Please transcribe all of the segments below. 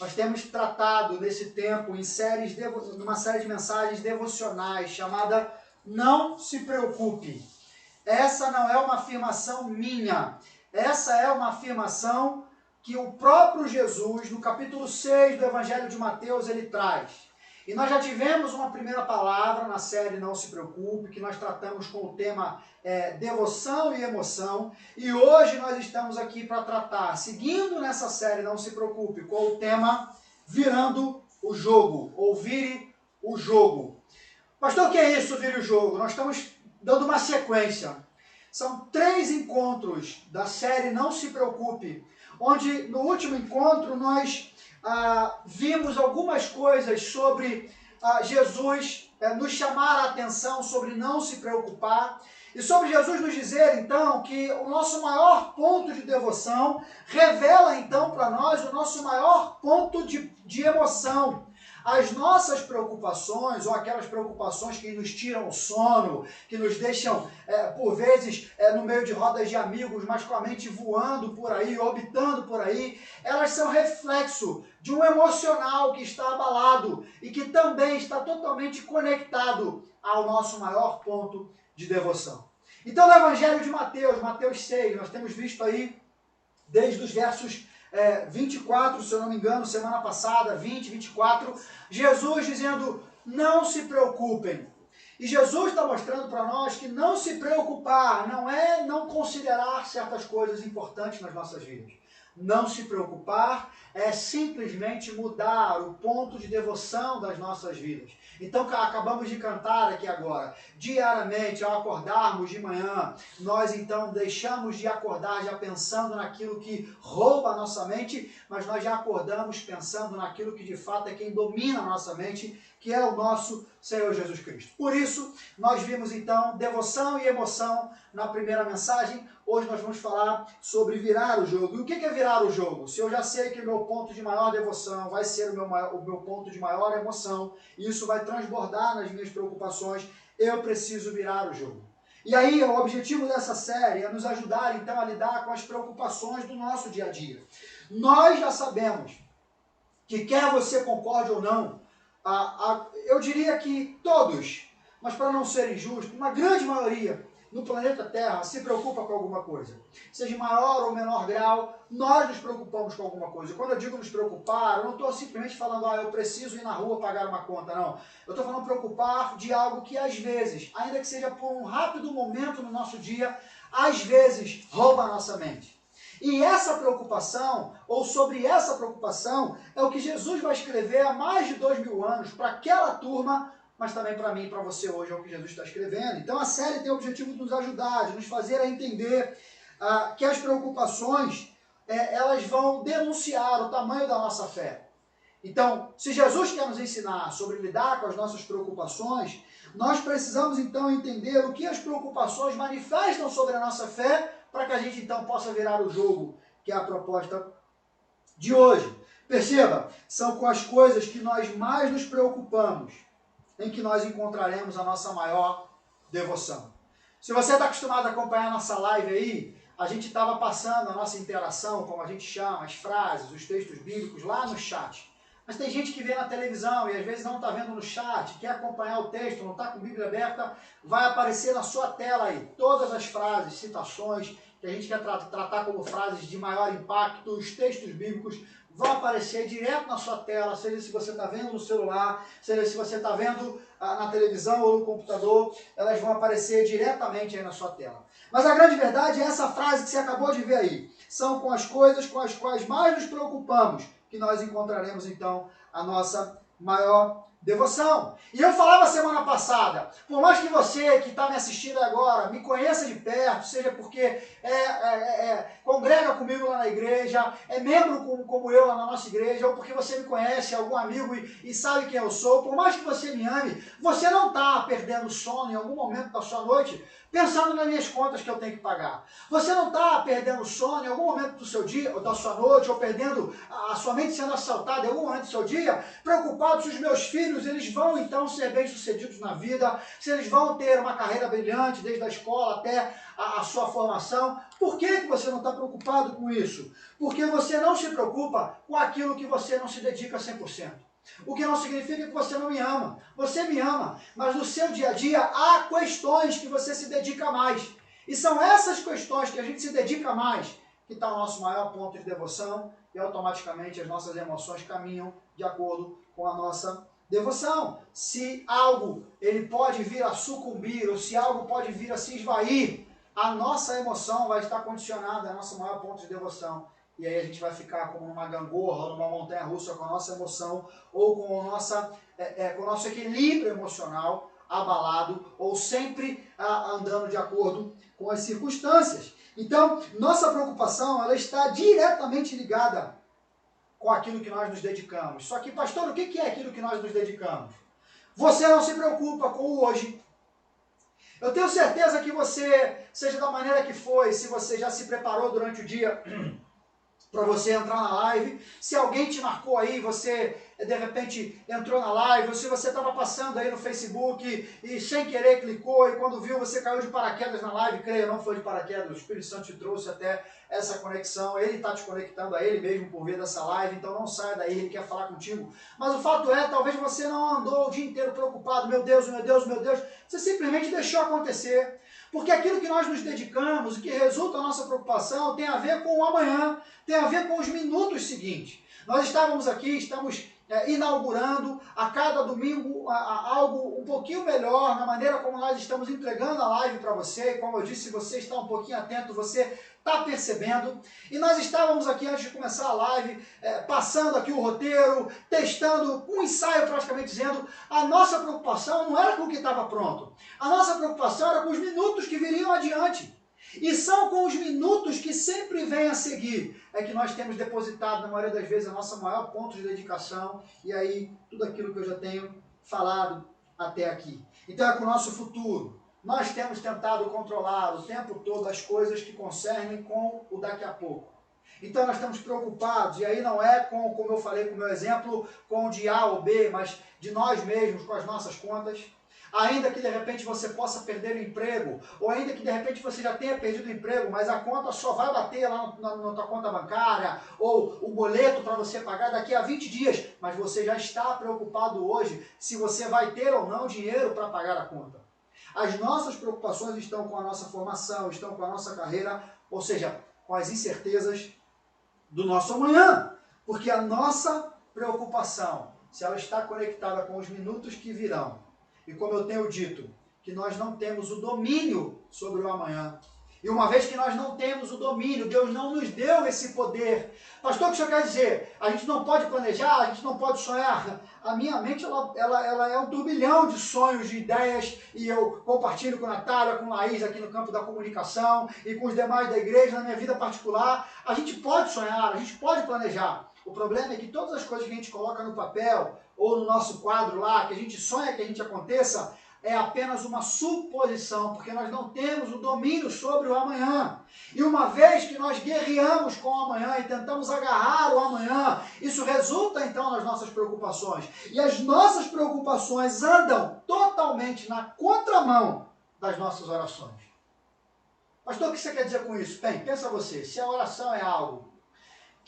Nós temos tratado nesse tempo numa série de mensagens devocionais chamada Não Se Preocupe. Essa não é uma afirmação minha, essa é uma afirmação que o próprio Jesus, no capítulo 6 do Evangelho de Mateus, ele traz. E nós já tivemos uma primeira palavra na série Não Se Preocupe, que nós tratamos com o tema devoção e emoção. E hoje nós estamos aqui para tratar, seguindo nessa série Não Se Preocupe, com o tema Virando o Jogo, ou Vire o Jogo. Pastor, o que é isso, Vire o Jogo? Nós estamos dando uma sequência. São 3 encontros da série Não Se Preocupe, onde no último encontro nós vimos algumas coisas sobre Jesus nos chamar a atenção sobre não se preocupar e sobre Jesus nos dizer então que o nosso maior ponto de devoção revela então para nós o nosso maior ponto de emoção. As nossas preocupações, ou aquelas preocupações que nos tiram o sono, que nos deixam, por vezes, no meio de rodas de amigos, mas com a mente voando por aí, orbitando por aí, elas são reflexo de um emocional que está abalado e que também está totalmente conectado ao nosso maior ponto de devoção. Então, no Evangelho de Mateus, Mateus 6, nós temos visto aí, desde os versos 24, se eu não me engano, semana passada, 20, 24, Jesus dizendo, não se preocupem. E Jesus está mostrando para nós que não se preocupar não é não considerar certas coisas importantes nas nossas vidas. Não se preocupar é simplesmente mudar o ponto de devoção das nossas vidas. Então, acabamos de cantar aqui agora, diariamente, ao acordarmos de manhã, nós então deixamos de acordar já pensando naquilo que rouba a nossa mente, mas nós já acordamos pensando naquilo que de fato é quem domina a nossa mente, que é o nosso Senhor Jesus Cristo. Por isso, nós vimos então devoção e emoção na primeira mensagem. Hoje nós vamos falar sobre virar o jogo. E o que é virar o jogo? Se eu já sei que o meu ponto de maior devoção vai ser o meu ponto de maior emoção, e isso vai transbordar nas minhas preocupações, eu preciso virar o jogo. E aí, o objetivo dessa série é nos ajudar então a lidar com as preocupações do nosso dia a dia. Nós já sabemos que quer você concorde ou não, eu diria que todos, mas para não ser injusto, uma grande maioria no planeta Terra se preocupa com alguma coisa. Seja em maior ou menor grau, nós nos preocupamos com alguma coisa. Quando eu digo nos preocupar, eu não estou simplesmente falando, eu preciso ir na rua pagar uma conta, não. Eu estou falando preocupar de algo que às vezes, ainda que seja por um rápido momento no nosso dia, às vezes rouba a nossa mente. E essa preocupação, ou sobre essa preocupação, é o que Jesus vai escrever há mais de 2000 anos para aquela turma, mas também para mim e para você hoje é o que Jesus está escrevendo. Então a série tem o objetivo de nos ajudar, de nos fazer a entender que as preocupações, elas vão denunciar o tamanho da nossa fé. Então, se Jesus quer nos ensinar sobre lidar com as nossas preocupações, nós precisamos então entender o que as preocupações manifestam sobre a nossa fé, para que a gente então possa virar o jogo, que é a proposta de hoje. Perceba, são com as coisas que nós mais nos preocupamos em que nós encontraremos a nossa maior devoção. Se você está acostumado a acompanhar a nossa live aí, a gente estava passando a nossa interação, como a gente chama, as frases, os textos bíblicos lá no chat. Mas tem gente que vê na televisão e às vezes não está vendo no chat, quer acompanhar o texto, não está com a Bíblia aberta, vai aparecer na sua tela aí todas as frases, citações, que a gente quer tratar como frases de maior impacto, os textos bíblicos vão aparecer direto na sua tela, seja se você está vendo no celular, seja se você está vendo na televisão ou no computador, elas vão aparecer diretamente aí na sua tela. Mas a grande verdade é essa frase que você acabou de ver aí. São com as coisas com as quais mais nos preocupamos que nós encontraremos, então, a nossa maior devoção. E eu falava semana passada, por mais que você que está me assistindo agora me conheça de perto, seja porque congrega comigo lá na igreja, é membro como eu lá na nossa igreja, ou porque você me conhece, algum amigo e sabe quem eu sou, por mais que você me ame, você não está perdendo sono em algum momento da sua noite pensando nas minhas contas que eu tenho que pagar. Você não está perdendo sono em algum momento do seu dia, ou da sua noite, ou perdendo a sua mente sendo assaltada em algum momento do seu dia, preocupado se os meus filhos eles vão então ser bem-sucedidos na vida, se eles vão ter uma carreira brilhante desde a escola até a sua formação. Por que você não está preocupado com isso? Porque você não se preocupa com aquilo que você não se dedica 100%. O que não significa que você não me ama. Você me ama, mas no seu dia a dia há questões que você se dedica mais. E são essas questões que a gente se dedica mais que está o nosso maior ponto de devoção e automaticamente as nossas emoções caminham de acordo com a nossa devoção. Se algo ele pode vir a sucumbir ou se algo pode vir a se esvair, a nossa emoção vai estar condicionada ao nosso maior ponto de devoção. E aí a gente vai ficar como numa gangorra, numa montanha-russa com a nossa emoção ou com o nosso equilíbrio emocional abalado ou sempre andando de acordo com as circunstâncias. Então, nossa preocupação ela está diretamente ligada com aquilo que nós nos dedicamos. Só que, pastor, o que é aquilo que nós nos dedicamos? Você não se preocupa com o hoje. Eu tenho certeza que você, seja da maneira que foi, se você já se preparou durante o dia para você entrar na live, se alguém te marcou aí, você de repente entrou na live, ou se você estava passando aí no Facebook e sem querer clicou e quando viu você caiu de paraquedas na live, creia, não foi de paraquedas, o Espírito Santo te trouxe até essa conexão, ele está te conectando a ele mesmo por ver dessa live, então não saia daí, ele quer falar contigo, mas o fato é, talvez você não andou o dia inteiro preocupado, meu Deus, meu Deus, meu Deus, você simplesmente deixou acontecer. Porque aquilo que nós nos dedicamos, o que resulta a nossa preocupação, tem a ver com o amanhã, tem a ver com os minutos seguintes. Nós estamos aqui, estamos inaugurando a cada domingo algo um pouquinho melhor, na maneira como nós estamos entregando a live para você. E como eu disse, se você está um pouquinho atento, você está percebendo. E nós estávamos aqui, antes de começar a live, passando aqui o roteiro, testando um ensaio praticamente, dizendo a nossa preocupação não era com o que estava pronto. A nossa preocupação era com os minutos que viriam adiante. E são com os minutos que sempre vêm a seguir é que nós temos depositado, na maioria das vezes, a nossa maior ponto de dedicação e aí tudo aquilo que eu já tenho falado até aqui. Então é com o nosso futuro. Nós temos tentado controlar o tempo todo as coisas que concernem com o daqui a pouco. Então nós estamos preocupados, e aí não é com, como eu falei com o meu exemplo, com o de A ou B, mas de nós mesmos, com as nossas contas. Ainda que de repente você possa perder o emprego, ou ainda que de repente você já tenha perdido o emprego, mas a conta só vai bater lá na tua conta bancária, ou o boleto para você pagar daqui a 20 dias, mas você já está preocupado hoje se você vai ter ou não dinheiro para pagar a conta. As nossas preocupações estão com a nossa formação, estão com a nossa carreira, ou seja, com as incertezas do nosso amanhã, porque a nossa preocupação, se ela está conectada com os minutos que virão, e como eu tenho dito, que nós não temos o domínio sobre o amanhã. E uma vez que nós não temos o domínio, Deus não nos deu esse poder. Pastor, o que o senhor quer dizer? A gente não pode planejar, a gente não pode sonhar. A minha mente ela é um turbilhão de sonhos, de ideias, e eu compartilho com a Natália, com a Laís aqui no campo da comunicação, e com os demais da igreja, na minha vida particular. A gente pode sonhar, a gente pode planejar. O problema é que todas as coisas que a gente coloca no papel, ou no nosso quadro lá, que a gente sonha que a gente aconteça, é apenas uma suposição, porque nós não temos o domínio sobre o amanhã. E uma vez que nós guerreamos com o amanhã e tentamos agarrar o amanhã, isso resulta então nas nossas preocupações. E as nossas preocupações andam totalmente na contramão das nossas orações. Pastor, o que você quer dizer com isso? Bem, pensa você, se a oração é algo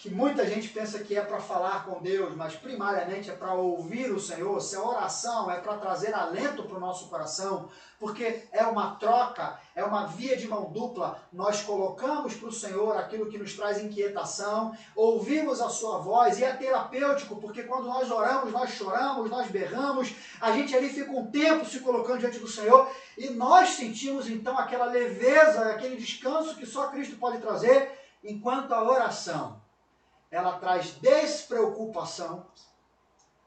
que muita gente pensa que é para falar com Deus, mas primariamente é para ouvir o Senhor, se a oração é para trazer alento para o nosso coração, porque é uma troca, é uma via de mão dupla, nós colocamos para o Senhor aquilo que nos traz inquietação, ouvimos a sua voz e é terapêutico, porque quando nós oramos, nós choramos, nós berramos, a gente ali fica um tempo se colocando diante do Senhor e nós sentimos então aquela leveza, aquele descanso que só Cristo pode trazer, enquanto a oração ela traz despreocupação,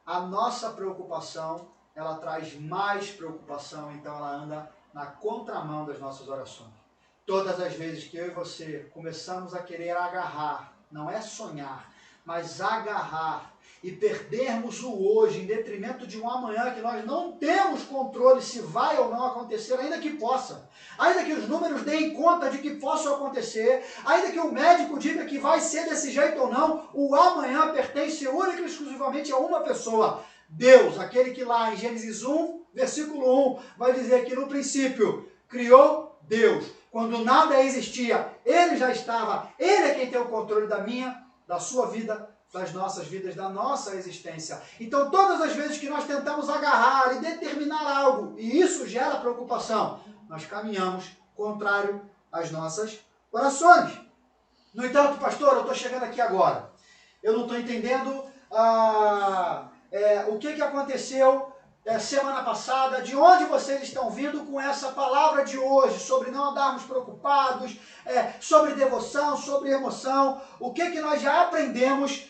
a nossa preocupação, ela traz mais preocupação, então ela anda na contramão das nossas orações. Todas as vezes que eu e você começamos a querer agarrar, não é sonhar, mas agarrar e perdermos o hoje em detrimento de um amanhã que nós não temos controle se vai ou não acontecer, ainda que possa. Ainda que os números deem conta de que possa acontecer, ainda que o médico diga que vai ser desse jeito ou não, o amanhã pertence única e exclusivamente a uma pessoa. Deus, aquele que lá em Gênesis 1, versículo 1, vai dizer que no princípio criou Deus. Quando nada existia, Ele já estava. Ele é quem tem o controle da minha, da sua vida, das nossas vidas, da nossa existência. Então, todas as vezes que nós tentamos agarrar e determinar algo, e isso gera preocupação, nós caminhamos contrário às nossas orações. No entanto, pastor, eu estou chegando aqui agora. Eu não estou entendendo o que aconteceu semana passada, de onde vocês estão vindo com essa palavra de hoje, sobre não andarmos preocupados, sobre devoção, sobre emoção, o que nós já aprendemos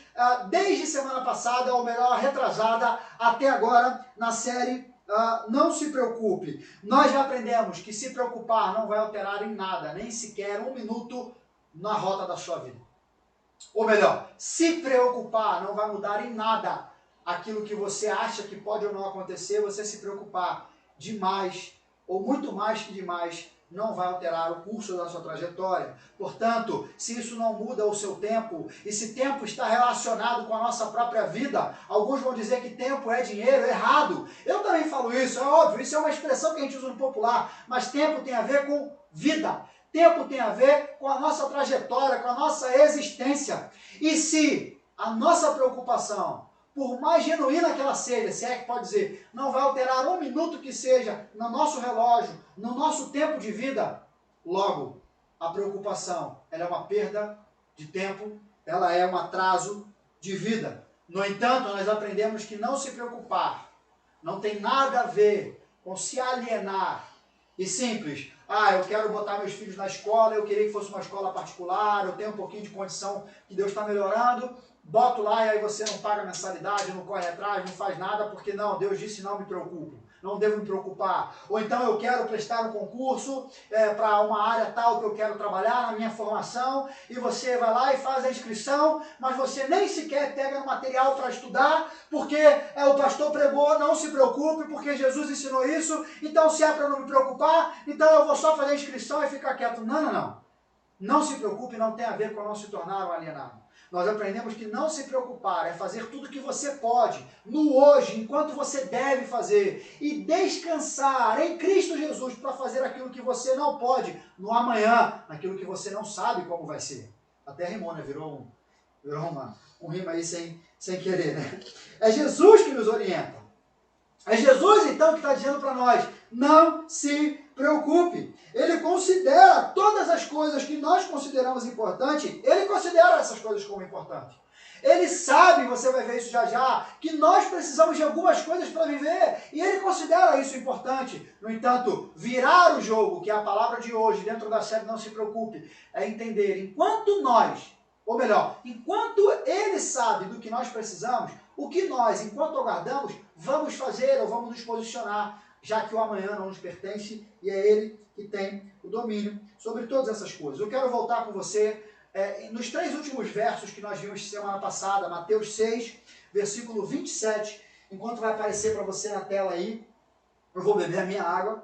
desde semana passada, ou melhor, retrasada, até agora na série Não Se Preocupe. Nós já aprendemos que se preocupar não vai alterar em nada, nem sequer um minuto na rota da sua vida. Ou melhor, se preocupar não vai mudar em nada aquilo que você acha que pode ou não acontecer. Você se preocupar demais, ou muito mais que demais, não vai alterar o curso da sua trajetória. Portanto, se isso não muda o seu tempo, e se tempo está relacionado com a nossa própria vida, alguns vão dizer que tempo é dinheiro. Errado. Eu também falo isso, é óbvio, isso é uma expressão que a gente usa no popular, mas tempo tem a ver com vida. Tempo tem a ver com a nossa trajetória, com a nossa existência. E se a nossa preocupação, por mais genuína que ela seja, se é que pode dizer, não vai alterar um minuto que seja no nosso relógio, no nosso tempo de vida, logo, a preocupação, ela é uma perda de tempo, ela é um atraso de vida. No entanto, nós aprendemos que não se preocupar não tem nada a ver com se alienar. E simples, eu quero botar meus filhos na escola, eu queria que fosse uma escola particular, eu tenho um pouquinho de condição que Deus está melhorando, boto lá e aí você não paga mensalidade, não corre atrás, não faz nada, porque não, Deus disse não me preocupo, não devo me preocupar. Ou então eu quero prestar um concurso para uma área tal que eu quero trabalhar na minha formação, e você vai lá e faz a inscrição, mas você nem sequer pega no material para estudar, porque o pastor pregou, não se preocupe, porque Jesus ensinou isso, então se é para não me preocupar, então eu vou só fazer a inscrição e ficar quieto. Não. Não se preocupe, não tem a ver com não se tornar um alienado. Nós aprendemos que não se preocupar é fazer tudo o que você pode, no hoje, enquanto você deve fazer, e descansar em Cristo Jesus para fazer aquilo que você não pode no amanhã, naquilo que você não sabe como vai ser. Até rimou, né? Virou um rima aí sem querer, né? É Jesus que nos orienta. É Jesus, então, que está dizendo para nós, não se preocupe. Ele considera todas as coisas que nós consideramos importantes, ele considera essas coisas como importantes. Ele sabe, você vai ver isso já, que nós precisamos de algumas coisas para viver, e ele considera isso importante. No entanto, virar o jogo, que é a palavra de hoje, dentro da série Não Se Preocupe, é entender, enquanto nós, ou melhor, enquanto ele sabe do que nós precisamos, o que nós, enquanto aguardamos, vamos fazer ou vamos nos posicionar, já que o amanhã não nos pertence e é ele que tem o domínio sobre todas essas coisas. Eu quero voltar com você nos 3 últimos versos que nós vimos semana passada, Mateus 6, versículo 27, enquanto vai aparecer para você na tela aí, eu vou beber a minha água.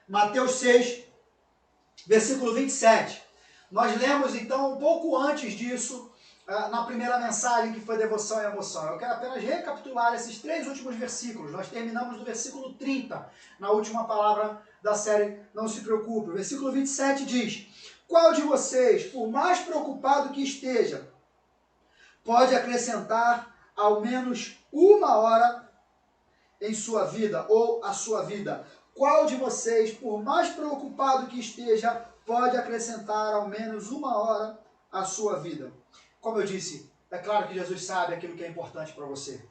Mateus 6, versículo 27. Nós lemos então um pouco antes disso, na primeira mensagem, que foi devoção e emoção. Eu quero apenas recapitular esses 3 últimos versículos. Nós terminamos no versículo 30, na última palavra da série Não Se Preocupe. O versículo 27 diz: qual de vocês, por mais preocupado que esteja, pode acrescentar ao menos uma hora em sua vida, ou a sua vida? Qual de vocês, por mais preocupado que esteja, pode acrescentar ao menos uma hora à sua vida? Como eu disse, é claro que Jesus sabe aquilo que é importante para você.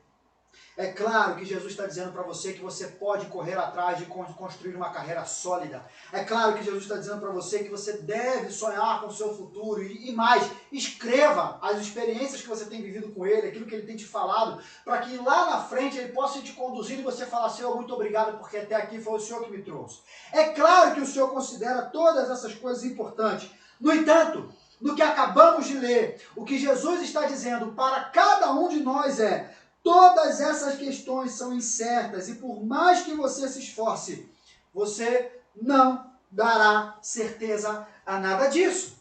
É claro que Jesus está dizendo para você que você pode correr atrás de construir uma carreira sólida. É claro que Jesus está dizendo para você que você deve sonhar com o seu futuro. E mais, escreva as experiências que você tem vivido com Ele, aquilo que Ele tem te falado, para que lá na frente Ele possa te conduzir e você falar: Senhor, muito obrigado, porque até aqui foi o Senhor que me trouxe. É claro que o Senhor considera todas essas coisas importantes. No entanto, no que acabamos de ler, o que Jesus está dizendo para cada um de nós é: todas essas questões são incertas e por mais que você se esforce, você não dará certeza a nada disso.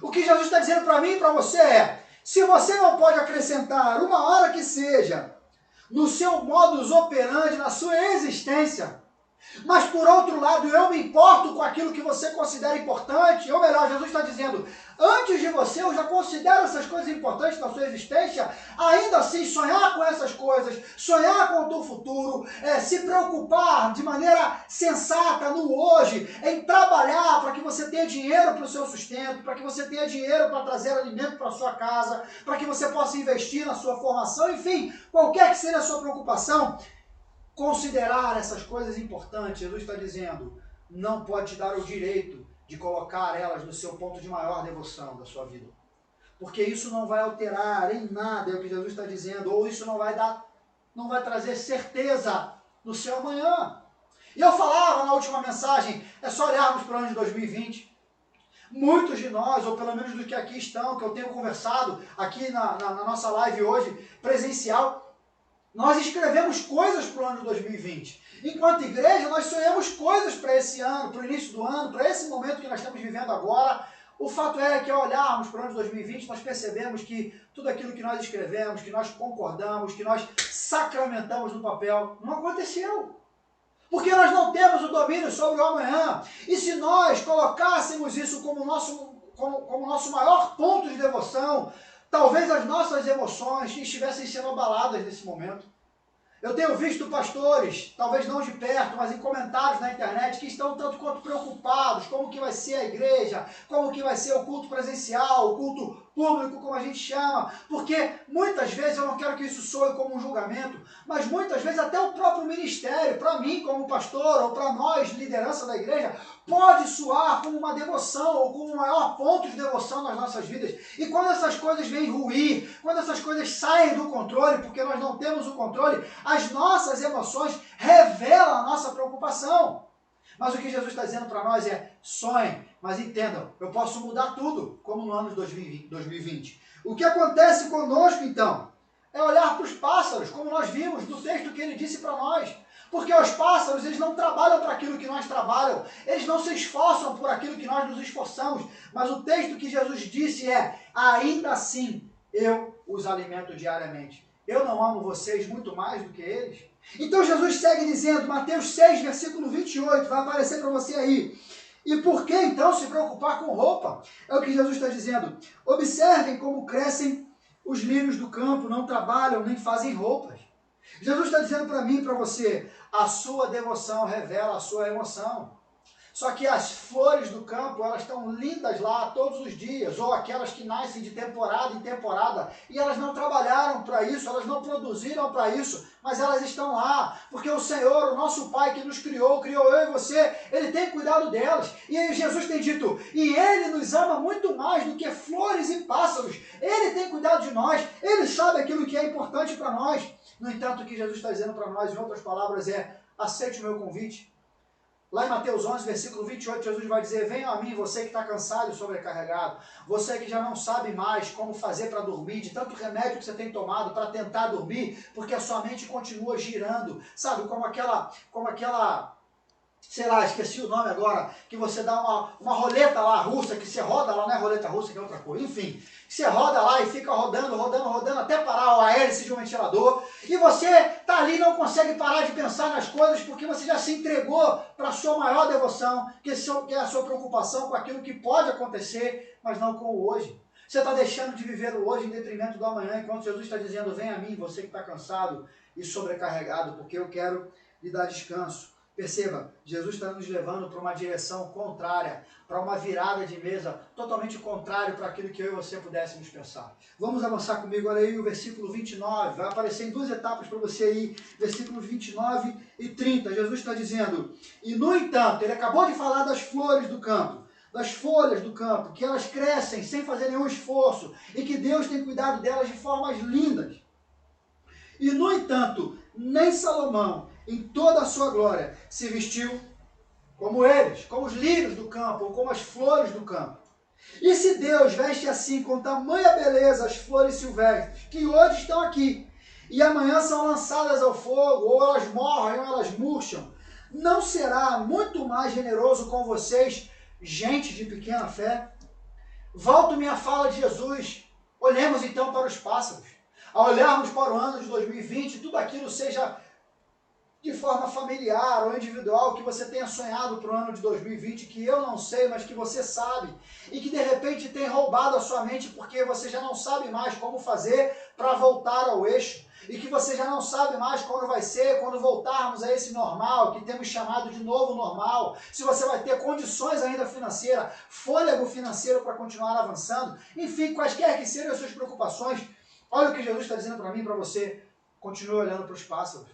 O que Jesus está dizendo para mim e para você é: se você não pode acrescentar uma hora que seja, no seu modus operandi, na sua existência. Mas por outro lado, eu me importo com aquilo que você considera importante, ou melhor, Jesus está dizendo, antes de você eu já considero essas coisas importantes na sua existência, ainda assim sonhar com essas coisas, sonhar com o teu futuro, se preocupar de maneira sensata no hoje, em trabalhar para que você tenha dinheiro para o seu sustento, para que você tenha dinheiro para trazer alimento para a sua casa, para que você possa investir na sua formação, enfim, qualquer que seja a sua preocupação, considerar essas coisas importantes, Jesus está dizendo, não pode te dar o direito de colocar elas no seu ponto de maior devoção da sua vida. Porque isso não vai alterar em nada, é o que Jesus está dizendo, ou isso não vai trazer certeza no seu amanhã. E eu falava na última mensagem, é só olharmos para o ano de 2020. Muitos de nós, ou pelo menos dos que aqui estão, que eu tenho conversado aqui na nossa live hoje, presencial, nós escrevemos coisas para o ano de 2020. Enquanto igreja, nós sonhamos coisas para esse ano, para o início do ano, para esse momento que nós estamos vivendo agora. O fato é que ao olharmos para o ano de 2020, nós percebemos que tudo aquilo que nós escrevemos, que nós concordamos, que nós sacramentamos no papel, não aconteceu. Porque nós não temos o domínio sobre o amanhã. E se nós colocássemos isso como nosso maior ponto de devoção, talvez as nossas emoções estivessem sendo abaladas nesse momento. Eu tenho visto pastores, talvez não de perto, mas em comentários na internet, que estão tanto quanto preocupados como que vai ser a igreja, como que vai ser o culto presencial, o culto público, como a gente chama, porque muitas vezes, eu não quero que isso soe como um julgamento, mas muitas vezes até o próprio ministério, para mim como pastor, ou para nós, liderança da igreja, pode soar como uma devoção, ou como um maior ponto de devoção nas nossas vidas. E quando essas coisas vêm ruir, quando essas coisas saem do controle, porque nós não temos o controle, as nossas emoções revelam a nossa preocupação. Mas o que Jesus está dizendo para nós é, sonhem, mas entendam, eu posso mudar tudo, como no ano de 2020. O que acontece conosco, então, é olhar para os pássaros, como nós vimos no texto que ele disse para nós. Porque os pássaros, eles não trabalham para aquilo que nós trabalhamos, eles não se esforçam por aquilo que nós nos esforçamos. Mas o texto que Jesus disse é, ainda assim, eu os alimento diariamente. Eu não amo vocês muito mais do que eles? Então Jesus segue dizendo, Mateus 6, versículo 28, vai aparecer para você aí. E por que então se preocupar com roupa? É o que Jesus está dizendo. Observem como crescem os lírios do campo, não trabalham nem fazem roupas. Jesus está dizendo para mim e para você, a sua devoção revela a sua emoção. Só que as flores do campo, elas estão lindas lá todos os dias, ou aquelas que nascem de temporada em temporada, e elas não trabalharam para isso, elas não produziram para isso, mas elas estão lá, porque o Senhor, o nosso Pai que nos criou eu e você, Ele tem cuidado delas. E aí Jesus tem dito, e Ele nos ama muito mais do que flores e pássaros. Ele tem cuidado de nós, Ele sabe aquilo que é importante para nós. No entanto, o que Jesus está dizendo para nós, em outras palavras, é, aceite o meu convite. Lá em Mateus 11, versículo 28, Jesus vai dizer, venha a mim, você que está cansado e sobrecarregado, você que já não sabe mais como fazer para dormir, de tanto remédio que você tem tomado para tentar dormir, porque a sua mente continua girando, sabe, como aquela, sei lá, esqueci o nome agora, que você dá uma roleta lá russa, que você roda lá, não é roleta russa, que é outra coisa, enfim, você roda lá e fica rodando, até parar a hélice de um ventilador, e você está ali e não consegue parar de pensar nas coisas, porque você já se entregou para a sua maior devoção, que é a sua preocupação com aquilo que pode acontecer, mas não com o hoje. Você está deixando de viver o hoje em detrimento do amanhã, enquanto Jesus está dizendo, vem a mim, você que está cansado e sobrecarregado, porque eu quero lhe dar descanso. Perceba, Jesus está nos levando para uma direção contrária, para uma virada de mesa totalmente contrário para aquilo que eu e você pudéssemos pensar. Vamos avançar comigo, olha aí o versículo 29, vai aparecer em duas etapas para você aí, versículos 29 e 30. Jesus está dizendo, e no entanto, ele acabou de falar das flores do campo, das folhas do campo, que elas crescem sem fazer nenhum esforço e que Deus tem cuidado delas de formas lindas. E no entanto, nem Salomão, em toda a sua glória, se vestiu como eles, como os lírios do campo, ou como as flores do campo. E se Deus veste assim com tamanha beleza as flores silvestres, que hoje estão aqui, e amanhã são lançadas ao fogo, ou elas morrem, ou elas murcham, não será muito mais generoso com vocês, gente de pequena fé? Volto minha fala de Jesus, olhemos então para os pássaros. Ao olharmos para o ano de 2020, tudo aquilo seja de forma familiar ou individual, que você tenha sonhado para o ano de 2020, que eu não sei, mas que você sabe, e que de repente tem roubado a sua mente porque você já não sabe mais como fazer para voltar ao eixo, e que você já não sabe mais quando vai ser, quando voltarmos a esse normal, que temos chamado de novo normal, se você vai ter condições ainda financeiras, fôlego financeiro para continuar avançando, enfim, quaisquer que sejam as suas preocupações, olha o que Jesus está dizendo para mim e para você, continue olhando para os pássaros.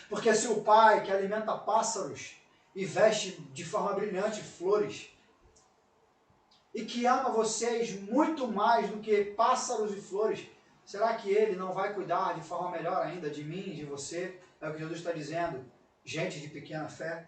Porque se o Pai que alimenta pássaros e veste de forma brilhante flores, e que ama vocês muito mais do que pássaros e flores, será que Ele não vai cuidar de forma melhor ainda de mim, de você? É o que Jesus está dizendo, gente de pequena fé.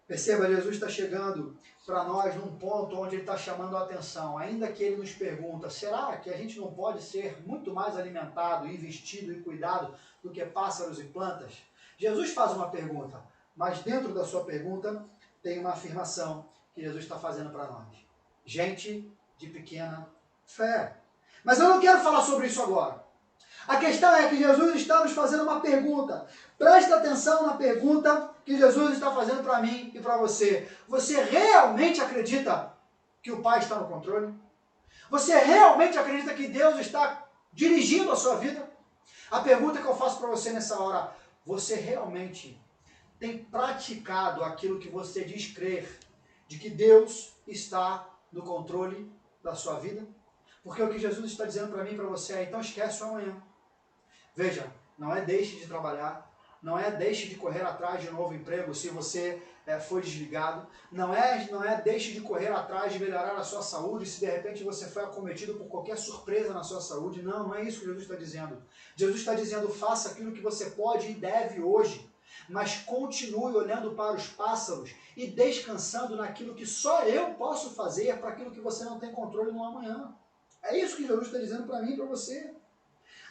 Perceba, Jesus está chegando para nós num ponto onde Ele está chamando a atenção. Ainda que Ele nos pergunta, será que a gente não pode ser muito mais alimentado, investido e cuidado do que pássaros e plantas? Jesus faz uma pergunta, mas dentro da sua pergunta tem uma afirmação que Jesus está fazendo para nós. Gente de pequena fé. Mas eu não quero falar sobre isso agora. A questão é que Jesus está nos fazendo uma pergunta. Presta atenção na pergunta que Jesus está fazendo para mim e para você. Você realmente acredita que o Pai está no controle? Você realmente acredita que Deus está dirigindo a sua vida? A pergunta que eu faço para você nessa hora, você realmente tem praticado aquilo que você diz crer, de que Deus está no controle da sua vida? Porque o que Jesus está dizendo para mim e para você é, então esquece o amanhã. Veja, não é deixe de trabalhar, não é deixe de correr atrás de um novo emprego se você foi desligado, não é deixe de correr atrás de melhorar a sua saúde se de repente você foi acometido por qualquer surpresa na sua saúde. Não, não é isso que Jesus está dizendo. Jesus está dizendo, faça aquilo que você pode e deve hoje, mas continue olhando para os pássaros e descansando naquilo que só eu posso fazer para aquilo que você não tem controle no amanhã. É isso que Jesus está dizendo para mim e para você.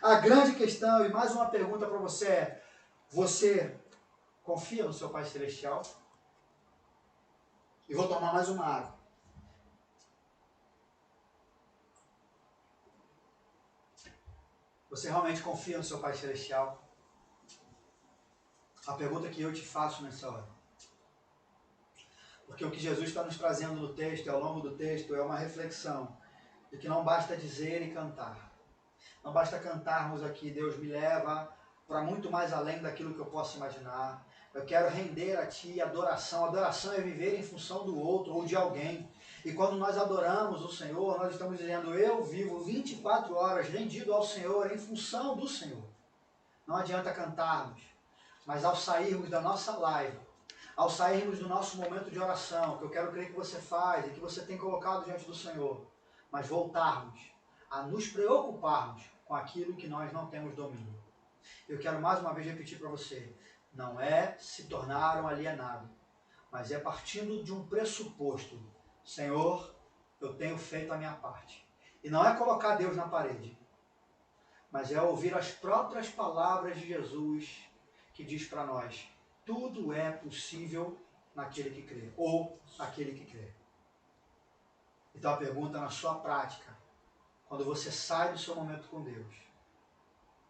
A grande questão, e mais uma pergunta para você é, você confia no seu Pai Celestial? E vou tomar mais uma água. Você realmente confia no seu Pai Celestial? A pergunta que eu te faço nessa hora. Porque o que Jesus está nos trazendo no texto, ao longo do texto, é uma reflexão de que não basta dizer e cantar. Não basta cantarmos aqui, Deus me leva para muito mais além daquilo que eu posso imaginar. Eu quero render a Ti adoração. Adoração é viver em função do outro ou de alguém. E quando nós adoramos o Senhor, nós estamos dizendo, eu vivo 24 horas rendido ao Senhor em função do Senhor. Não adianta cantarmos, mas ao sairmos da nossa live, ao sairmos do nosso momento de oração, que eu quero crer que você faz e que você tem colocado diante do Senhor, mas voltarmos a nos preocuparmos com aquilo que nós não temos domínio. Eu quero mais uma vez repetir para você, não é se tornar um alienado, mas é partindo de um pressuposto, Senhor, eu tenho feito a minha parte. E não é colocar Deus na parede, mas é ouvir as próprias palavras de Jesus, que diz para nós, tudo é possível naquele que crê, ou naquele que crê. Então a pergunta na sua prática, quando você sai do seu momento com Deus,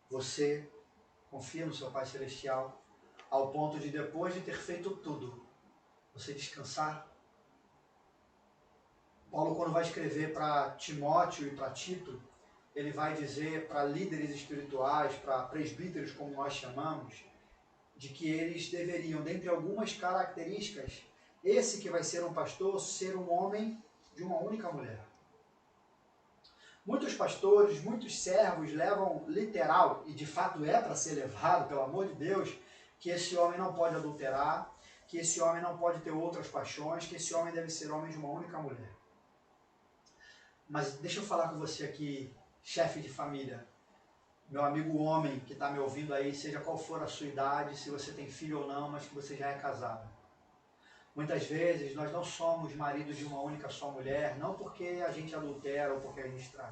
você confia no seu Pai Celestial ao ponto de depois de ter feito tudo, você descansar? Paulo, quando vai escrever para Timóteo e para Tito, ele vai dizer para líderes espirituais, para presbíteros, como nós chamamos, de que eles deveriam, dentre algumas características, esse que vai ser um pastor, ser um homem de uma única mulher. Muitos pastores, muitos servos levam literal, e de fato é para ser levado, pelo amor de Deus, que esse homem não pode adulterar, que esse homem não pode ter outras paixões, que esse homem deve ser homem de uma única mulher. Mas deixa eu falar com você aqui, chefe de família, meu amigo homem que está me ouvindo aí, seja qual for a sua idade, se você tem filho ou não, mas que você já é casado. Muitas vezes nós não somos maridos de uma única só mulher, não porque a gente adultera ou porque a gente trai,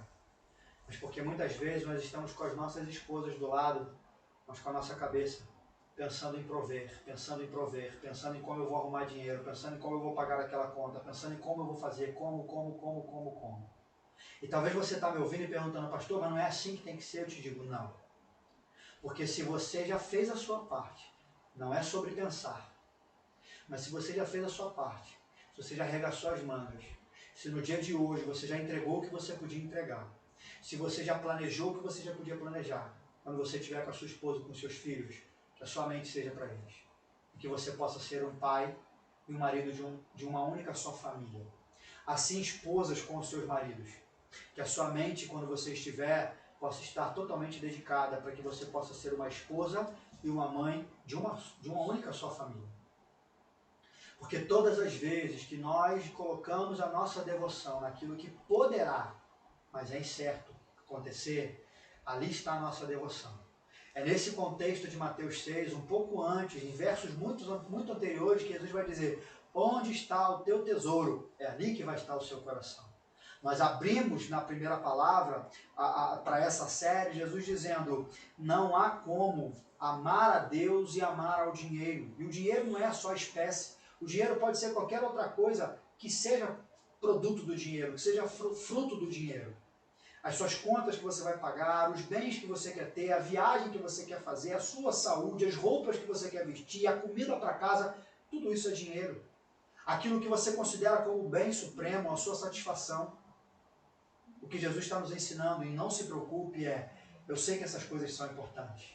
mas porque muitas vezes nós estamos com as nossas esposas do lado, mas com a nossa cabeça, pensando em prover, pensando em prover, pensando em como eu vou arrumar dinheiro, pensando em como eu vou pagar aquela conta, pensando em como eu vou fazer, como. E talvez você está me ouvindo e perguntando, pastor, mas não é assim que tem que ser? Eu te digo, não. Porque se você já fez a sua parte, não é sobre pensar, mas se você já fez a sua parte, se você já arregaçou as mangas, se no dia de hoje você já entregou o que você podia entregar, se você já planejou o que você já podia planejar, quando você estiver com a sua esposa, com os seus filhos, que a sua mente seja para eles. E que você possa ser um pai e um marido de uma única só família. Assim, esposas com os seus maridos. Que a sua mente, quando você estiver, possa estar totalmente dedicada para que você possa ser uma esposa e uma mãe de uma única só família. Porque todas as vezes que nós colocamos a nossa devoção naquilo que poderá, mas é incerto acontecer, ali está a nossa devoção. É nesse contexto de Mateus 6, um pouco antes, em versos muito anteriores, que Jesus vai dizer, onde está o teu tesouro? É ali que vai estar o seu coração. Nós abrimos na primeira palavra para essa série, Jesus dizendo, não há como amar a Deus e amar ao dinheiro. E o dinheiro não é só espécie. O dinheiro pode ser qualquer outra coisa que seja produto do dinheiro, que seja fruto do dinheiro. As suas contas que você vai pagar, os bens que você quer ter, a viagem que você quer fazer, a sua saúde, as roupas que você quer vestir, a comida para casa, tudo isso é dinheiro. Aquilo que você considera como bem supremo, a sua satisfação. O que Jesus está nos ensinando em não se preocupe é, eu sei que essas coisas são importantes,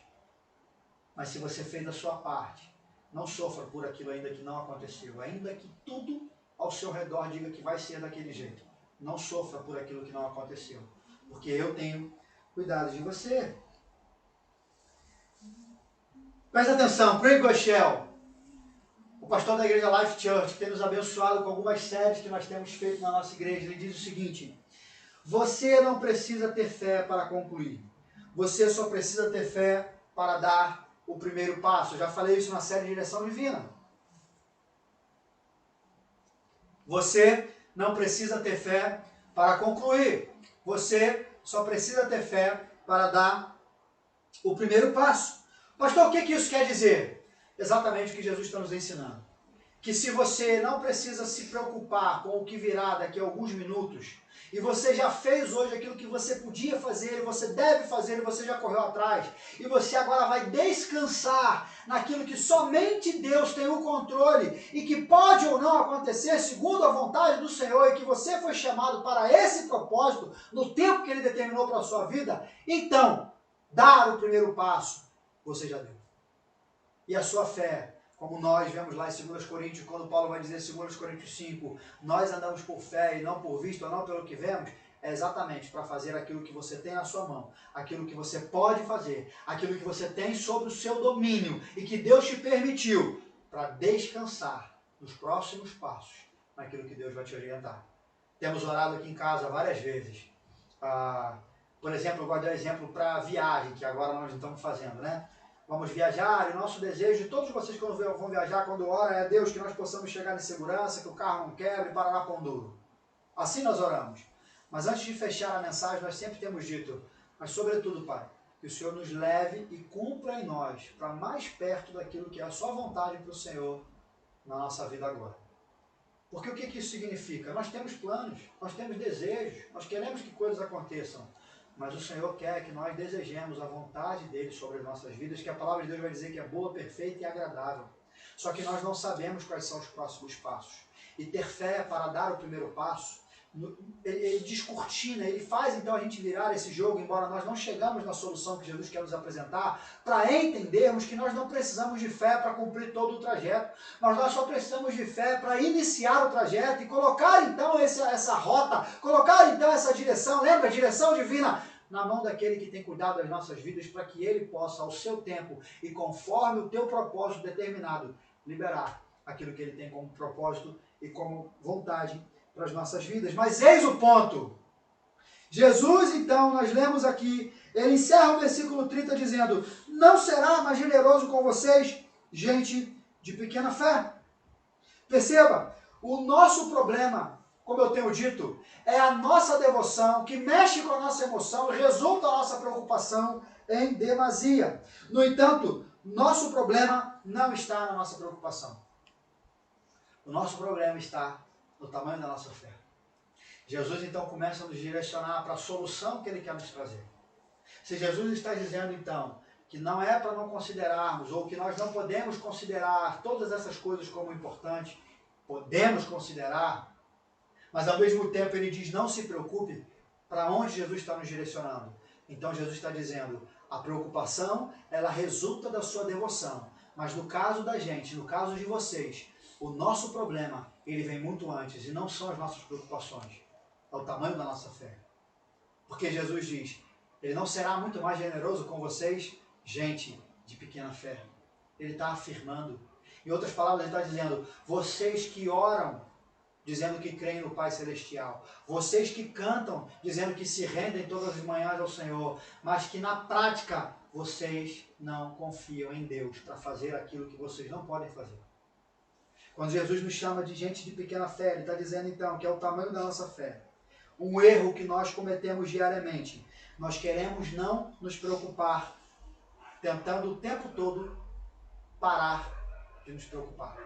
mas se você fez a sua parte, não sofra por aquilo ainda que não aconteceu, ainda que tudo ao seu redor diga que vai ser daquele jeito. Não sofra por aquilo que não aconteceu, porque eu tenho cuidado de você. Presta atenção, Craig Groeschel, o pastor da igreja Life Church, que tem nos abençoado com algumas séries que nós temos feito na nossa igreja, ele diz o seguinte, você não precisa ter fé para concluir, você só precisa ter fé para dar o primeiro passo. Eu já falei isso na série Direção Divina. Você não precisa ter fé para concluir, você só precisa ter fé para dar o primeiro passo. Pastor, o que isso quer dizer? Exatamente o que Jesus está nos ensinando. Que se você não precisa se preocupar com o que virá daqui a alguns minutos, e você já fez hoje aquilo que você podia fazer, e você deve fazer, e você já correu atrás, e você agora vai descansar naquilo que somente Deus tem o controle, e que pode ou não acontecer segundo a vontade do Senhor, e que você foi chamado para esse propósito, no tempo que Ele determinou para a sua vida, então, dar o primeiro passo, você já deu. E a sua fé, como nós vemos lá em 2 Coríntios, quando Paulo vai dizer em 2 Coríntios 5, nós andamos por fé e não por vista, ou não pelo que vemos, é exatamente para fazer aquilo que você tem na sua mão, aquilo que você pode fazer, aquilo que você tem sob o seu domínio e que Deus te permitiu, para descansar nos próximos passos, naquilo que Deus vai te orientar. Temos orado aqui em casa várias vezes. Por exemplo, eu gosto de dar exemplo para a viagem, que agora nós estamos fazendo, né? Vamos viajar, e o nosso desejo de todos vocês quando vão viajar, quando oram, é Deus, que nós possamos chegar em segurança, que o carro não quebre, parar na pão duro. Assim nós oramos. Mas antes de fechar a mensagem, nós sempre temos dito, mas sobretudo, Pai, que o Senhor nos leve e cumpra em nós, para mais perto daquilo que é a sua vontade para o Senhor na nossa vida agora. Porque o que isso significa? Nós temos planos, nós temos desejos, nós queremos que coisas aconteçam. Mas o Senhor quer que nós desejemos a vontade dEle sobre as nossas vidas, que a palavra de Deus vai dizer que é boa, perfeita e agradável. Só que nós não sabemos quais são os próximos passos. E ter fé para dar o primeiro passo, ele descortina, ele faz então a gente virar esse jogo, embora nós não chegamos na solução que Jesus quer nos apresentar, para entendermos que nós não precisamos de fé para cumprir todo o trajeto, mas nós só precisamos de fé para iniciar o trajeto e colocar então essa rota, colocar então essa direção, lembra? Direção divina, na mão daquele que tem cuidado das nossas vidas, para que ele possa, ao seu tempo e conforme o teu propósito determinado, liberar aquilo que ele tem como propósito e como vontade para as nossas vidas. Mas eis o ponto. Jesus, então, nós lemos aqui, ele encerra o versículo 30 dizendo, não será mais generoso com vocês, gente de pequena fé. Perceba, o nosso problema, como eu tenho dito, é a nossa devoção que mexe com a nossa emoção e resulta a nossa preocupação em demasia. No entanto, nosso problema não está na nossa preocupação. O nosso problema está no tamanho da nossa fé. Jesus então começa a nos direcionar para a solução que Ele quer nos trazer. Se Jesus está dizendo então que não é para não considerarmos, ou que nós não podemos considerar todas essas coisas como importantes, podemos considerar, mas ao mesmo tempo Ele diz não se preocupe, para onde Jesus está nos direcionando. Então Jesus está dizendo, a preocupação, ela resulta da sua devoção, mas no caso da gente, no caso de vocês, o nosso problema, ele vem muito antes, e não são as nossas preocupações, é o tamanho da nossa fé. Porque Jesus diz, Ele não será muito mais generoso com vocês, gente de pequena fé. Ele está afirmando. Em outras palavras, Ele está dizendo, vocês que oram, dizendo que creem no Pai Celestial, vocês que cantam, dizendo que se rendem todas as manhãs ao Senhor, mas que na prática, vocês não confiam em Deus para fazer aquilo que vocês não podem fazer. Quando Jesus nos chama de gente de pequena fé, Ele está dizendo então que é o tamanho da nossa fé. Um erro que nós cometemos diariamente. Nós queremos não nos preocupar, tentando o tempo todo parar de nos preocupar.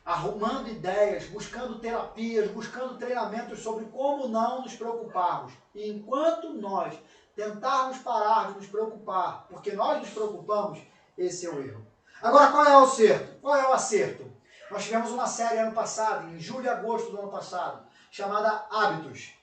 Arrumando ideias, buscando terapias, buscando treinamentos sobre como não nos preocuparmos. E enquanto nós tentarmos parar de nos preocupar, porque nós nos preocupamos, esse é o erro. Agora, qual é o acerto? Qual é o acerto? Nós tivemos uma série ano passado, em julho e agosto do ano passado, chamada Hábitos.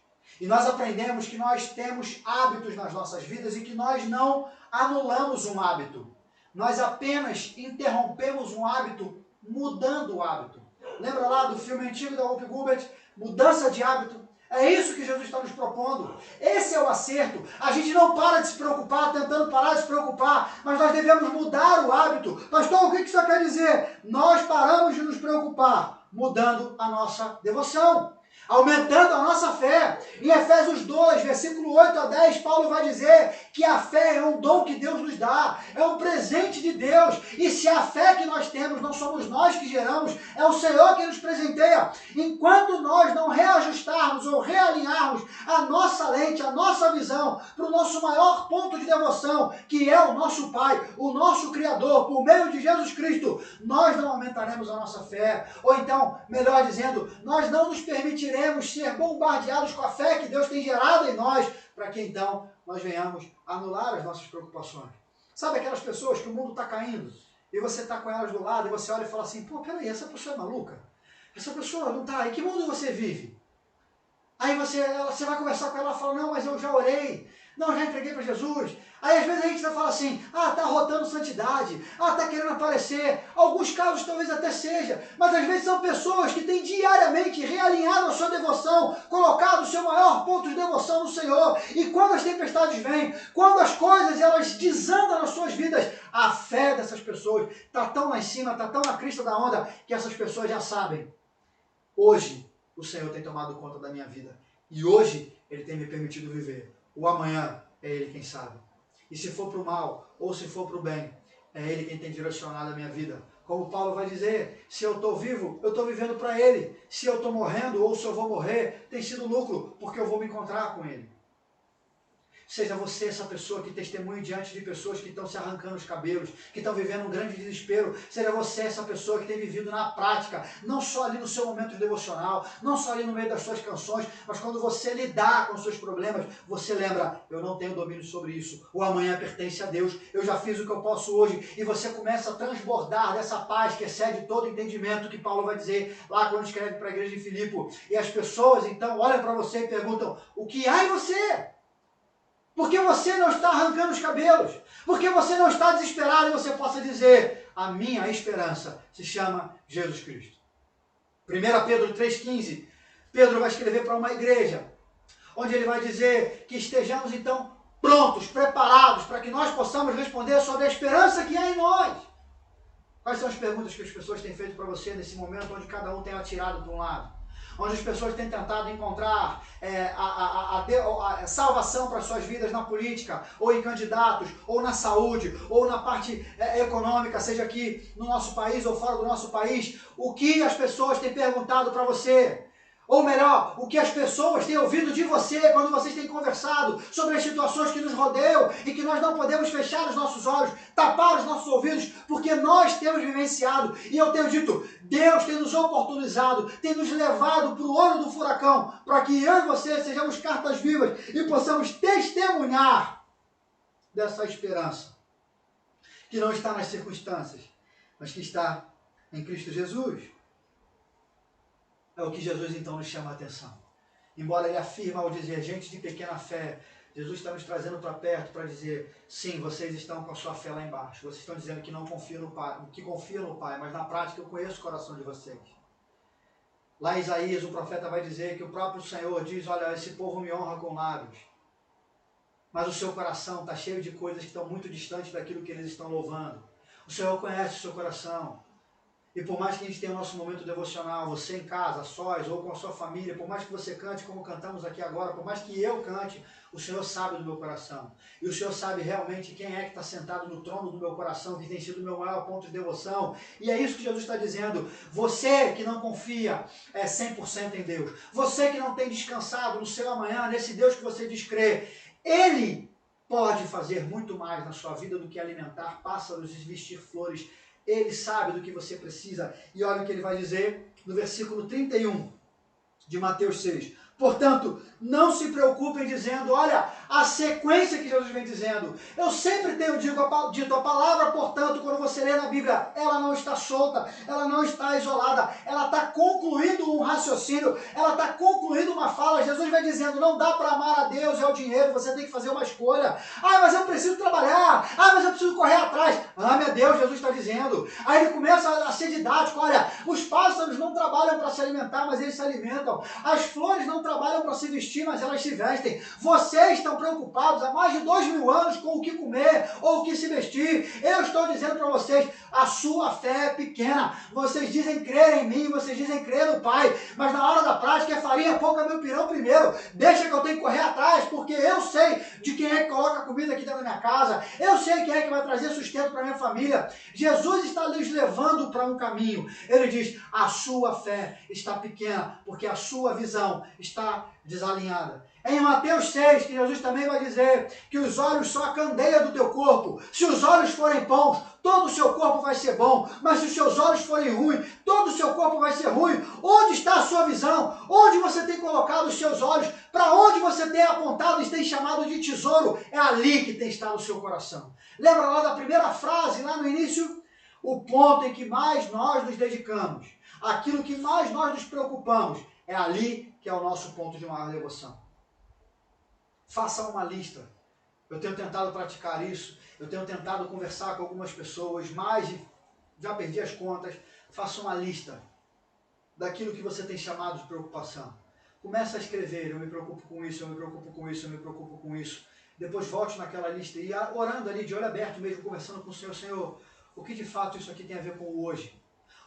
E nós aprendemos que nós temos hábitos nas nossas vidas e que nós não anulamos um hábito. Nós apenas interrompemos um hábito mudando o hábito. Lembra lá do filme antigo da Whoopi Goldberg? Mudança de hábito. É isso que Jesus está nos propondo. Esse é o acerto. A gente não para de se preocupar, tentando parar de se preocupar, mas nós devemos mudar o hábito. Pastor, o que isso quer dizer? Nós paramos de nos preocupar, mudando a nossa devoção, aumentando a nossa fé. Em Efésios 2, versículo 8 a 10, Paulo vai dizer que a fé é um dom que Deus nos dá, é um presente de Deus. E se a fé que nós temos não somos nós que geramos, é o Senhor que nos presenteia. Enquanto nós não reajustarmos ou realinharmos a nossa lente, a nossa visão para o nosso maior ponto de devoção, que é o nosso Pai, o nosso Criador, por meio de Jesus Cristo, nós não aumentaremos a nossa fé. Ou então, melhor dizendo, nós não nos permitiremos ser bombardeados com a fé que Deus tem gerado em nós, para que então nós venhamos anular as nossas preocupações. Sabe aquelas pessoas que o mundo está caindo, e você está com elas do lado, e você olha e fala assim, pô, peraí, essa pessoa é maluca? Essa pessoa não está, em que mundo você vive? Aí você vai conversar com ela e fala, não, mas eu já orei, não, já entreguei para Jesus. Aí às vezes a gente vai falar assim, está arrotando santidade, está querendo aparecer. Alguns casos talvez até seja, mas às vezes são pessoas que têm diariamente realinhado a sua devoção, colocado o seu maior ponto de devoção no Senhor. E quando as tempestades vêm, quando as coisas elas desandam nas suas vidas, a fé dessas pessoas está tão lá em cima, está tão na crista da onda, que essas pessoas já sabem. Hoje o Senhor tem tomado conta da minha vida. E hoje Ele tem me permitido viver. O amanhã é Ele quem sabe. E se for para o mal ou se for para o bem, é Ele quem tem direcionado a minha vida. Como Paulo vai dizer, se eu estou vivo, eu estou vivendo para Ele. Se eu estou morrendo ou se eu vou morrer, tem sido lucro, porque eu vou me encontrar com Ele. Seja você essa pessoa que testemunha diante de pessoas que estão se arrancando os cabelos, que estão vivendo um grande desespero. Seja você essa pessoa que tem vivido na prática, não só ali no seu momento devocional, não só ali no meio das suas canções, mas quando você lidar com os seus problemas, você lembra, eu não tenho domínio sobre isso, o amanhã pertence a Deus, eu já fiz o que eu posso hoje, e você começa a transbordar dessa paz que excede todo entendimento, que Paulo vai dizer lá quando escreve para a igreja de Filipe. E as pessoas então olham para você e perguntam, o que há em você? Porque você não está arrancando os cabelos, porque você não está desesperado e você possa dizer, a minha esperança se chama Jesus Cristo. 1 Pedro 3,15, Pedro vai escrever para uma igreja, onde ele vai dizer que estejamos então prontos, preparados, para que nós possamos responder sobre a esperança que há em nós. Quais são as perguntas que as pessoas têm feito para você nesse momento, onde cada um tem atirado para um lado? Onde as pessoas têm tentado encontrar a salvação para as suas vidas na política, ou em candidatos, ou na saúde, ou na parte econômica, seja aqui no nosso país ou fora do nosso país. O que as pessoas têm perguntado para você? Ou melhor, o que as pessoas têm ouvido de você quando vocês têm conversado sobre as situações que nos rodeiam e que nós não podemos fechar os nossos olhos, tapar os nossos ouvidos, porque nós temos vivenciado. E eu tenho dito, Deus tem nos oportunizado, tem nos levado para o olho do furacão, para que eu e você sejamos cartas vivas e possamos testemunhar dessa esperança, que não está nas circunstâncias, mas que está em Cristo Jesus. É o que Jesus então nos chama a atenção. Embora ele afirme ao dizer, gente de pequena fé, Jesus está nos trazendo para perto para dizer, sim, vocês estão com a sua fé lá embaixo. Vocês estão dizendo que não confiam no Pai, que confiam no Pai, mas na prática eu conheço o coração de vocês. Lá em Isaías, o profeta vai dizer que o próprio Senhor diz, olha, esse povo me honra com lábios, mas o seu coração está cheio de coisas que estão muito distantes daquilo que eles estão louvando. O Senhor conhece o seu coração. E por mais que a gente tenha o nosso momento devocional, você em casa, sós ou com a sua família, por mais que você cante como cantamos aqui agora, por mais que eu cante, o Senhor sabe do meu coração. E o Senhor sabe realmente quem é que está sentado no trono do meu coração, que tem sido o meu maior ponto de devoção. E é isso que Jesus está dizendo. Você que não confia 100% em Deus, você que não tem descansado no seu amanhã, nesse Deus que você diz crer, Ele pode fazer muito mais na sua vida do que alimentar pássaros e vestir flores. Ele sabe do que você precisa. E olha o que ele vai dizer no versículo 31 de Mateus 6. Portanto, não se preocupem dizendo, olha, a sequência que Jesus vem dizendo. Eu sempre tenho dito a palavra, portanto, quando você lê na Bíblia, ela não está solta, ela não está isolada, ela está concluindo um raciocínio, ela está concluindo uma fala. Jesus vai dizendo, não dá para amar a Deus e ao dinheiro, você tem que fazer uma escolha. Ah, mas eu preciso trabalhar, ah, mas eu preciso correr atrás. Ame a Deus, Jesus está dizendo. Aí ele começa a ser didático, olha, os pássaros não trabalham para se alimentar, mas eles se alimentam. As flores não trabalham para se vestir, mas elas se vestem. Vocês estão preocupados há mais de 2000 anos com o que comer ou o que se vestir. Eu estou dizendo para vocês, a sua fé é pequena. Vocês dizem crer em mim, vocês dizem crer no Pai, mas na hora da prática é farinha pouca, meu pirão primeiro. Deixa que eu tenho que correr atrás, porque eu sei de quem é que coloca comida aqui dentro da minha casa. Eu sei quem é que vai trazer sustento para minha família. Jesus está nos levando para um caminho. Ele diz, a sua fé está pequena, porque a sua visão está desalinhada. Em Mateus 6, que Jesus também vai dizer que os olhos são a candeia do teu corpo. Se os olhos forem bons, todo o seu corpo vai ser bom. Mas se os seus olhos forem ruins, todo o seu corpo vai ser ruim. Onde está a sua visão? Onde você tem colocado os seus olhos? Para onde você tem apontado e tem chamado de tesouro? É ali que tem estado o seu coração. Lembra lá da primeira frase, lá no início? O ponto em que mais nós nos dedicamos, aquilo que mais nós nos preocupamos, é ali que é o nosso ponto de maior devoção. Faça uma lista. Eu tenho tentado praticar isso, eu tenho tentado conversar com algumas pessoas, já perdi as contas. Faça uma lista daquilo que você tem chamado de preocupação. Comece a escrever, eu me preocupo com isso, eu me preocupo com isso, eu me preocupo com isso. Depois volte naquela lista e orando ali, de olho aberto mesmo, conversando com o Senhor. Senhor, o que de fato isso aqui tem a ver com o hoje?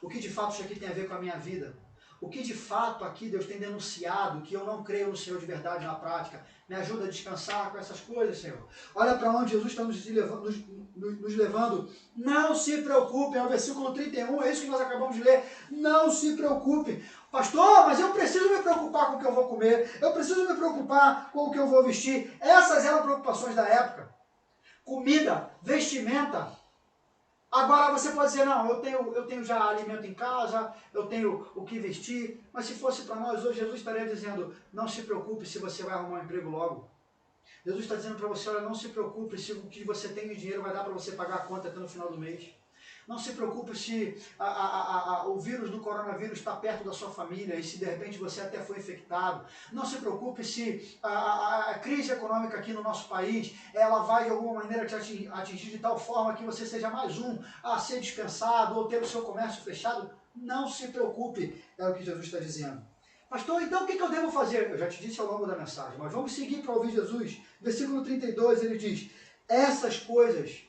O que de fato isso aqui tem a ver com a minha vida? O que de fato aqui Deus tem denunciado que eu não creio no Senhor de verdade na prática? Me ajuda a descansar com essas coisas, Senhor. Olha para onde Jesus está nos levando. Não se preocupem, é o versículo 31, é isso que nós acabamos de ler. Não se preocupem. Pastor, mas eu preciso me preocupar com o que eu vou comer. Eu preciso me preocupar com o que eu vou vestir. Essas eram preocupações da época. Comida, vestimenta. Agora você pode dizer, não, eu tenho já alimento em casa, eu tenho o que vestir, mas se fosse para nós hoje, Jesus estaria dizendo, não se preocupe se você vai arrumar um emprego logo. Jesus está dizendo para você, olha, não se preocupe se o que você tem de dinheiro vai dar para você pagar a conta até no final do mês. Não se preocupe se o vírus do coronavírus está perto da sua família e se de repente você até foi infectado. Não se preocupe se a crise econômica aqui no nosso país, ela vai de alguma maneira te atingir de tal forma que você seja mais um a ser dispensado ou ter o seu comércio fechado. Não se preocupe, é o que Jesus está dizendo. Pastor, então o que eu devo fazer? Eu já te disse ao longo da mensagem, mas vamos seguir para ouvir Jesus. Versículo 32, ele diz, essas coisas...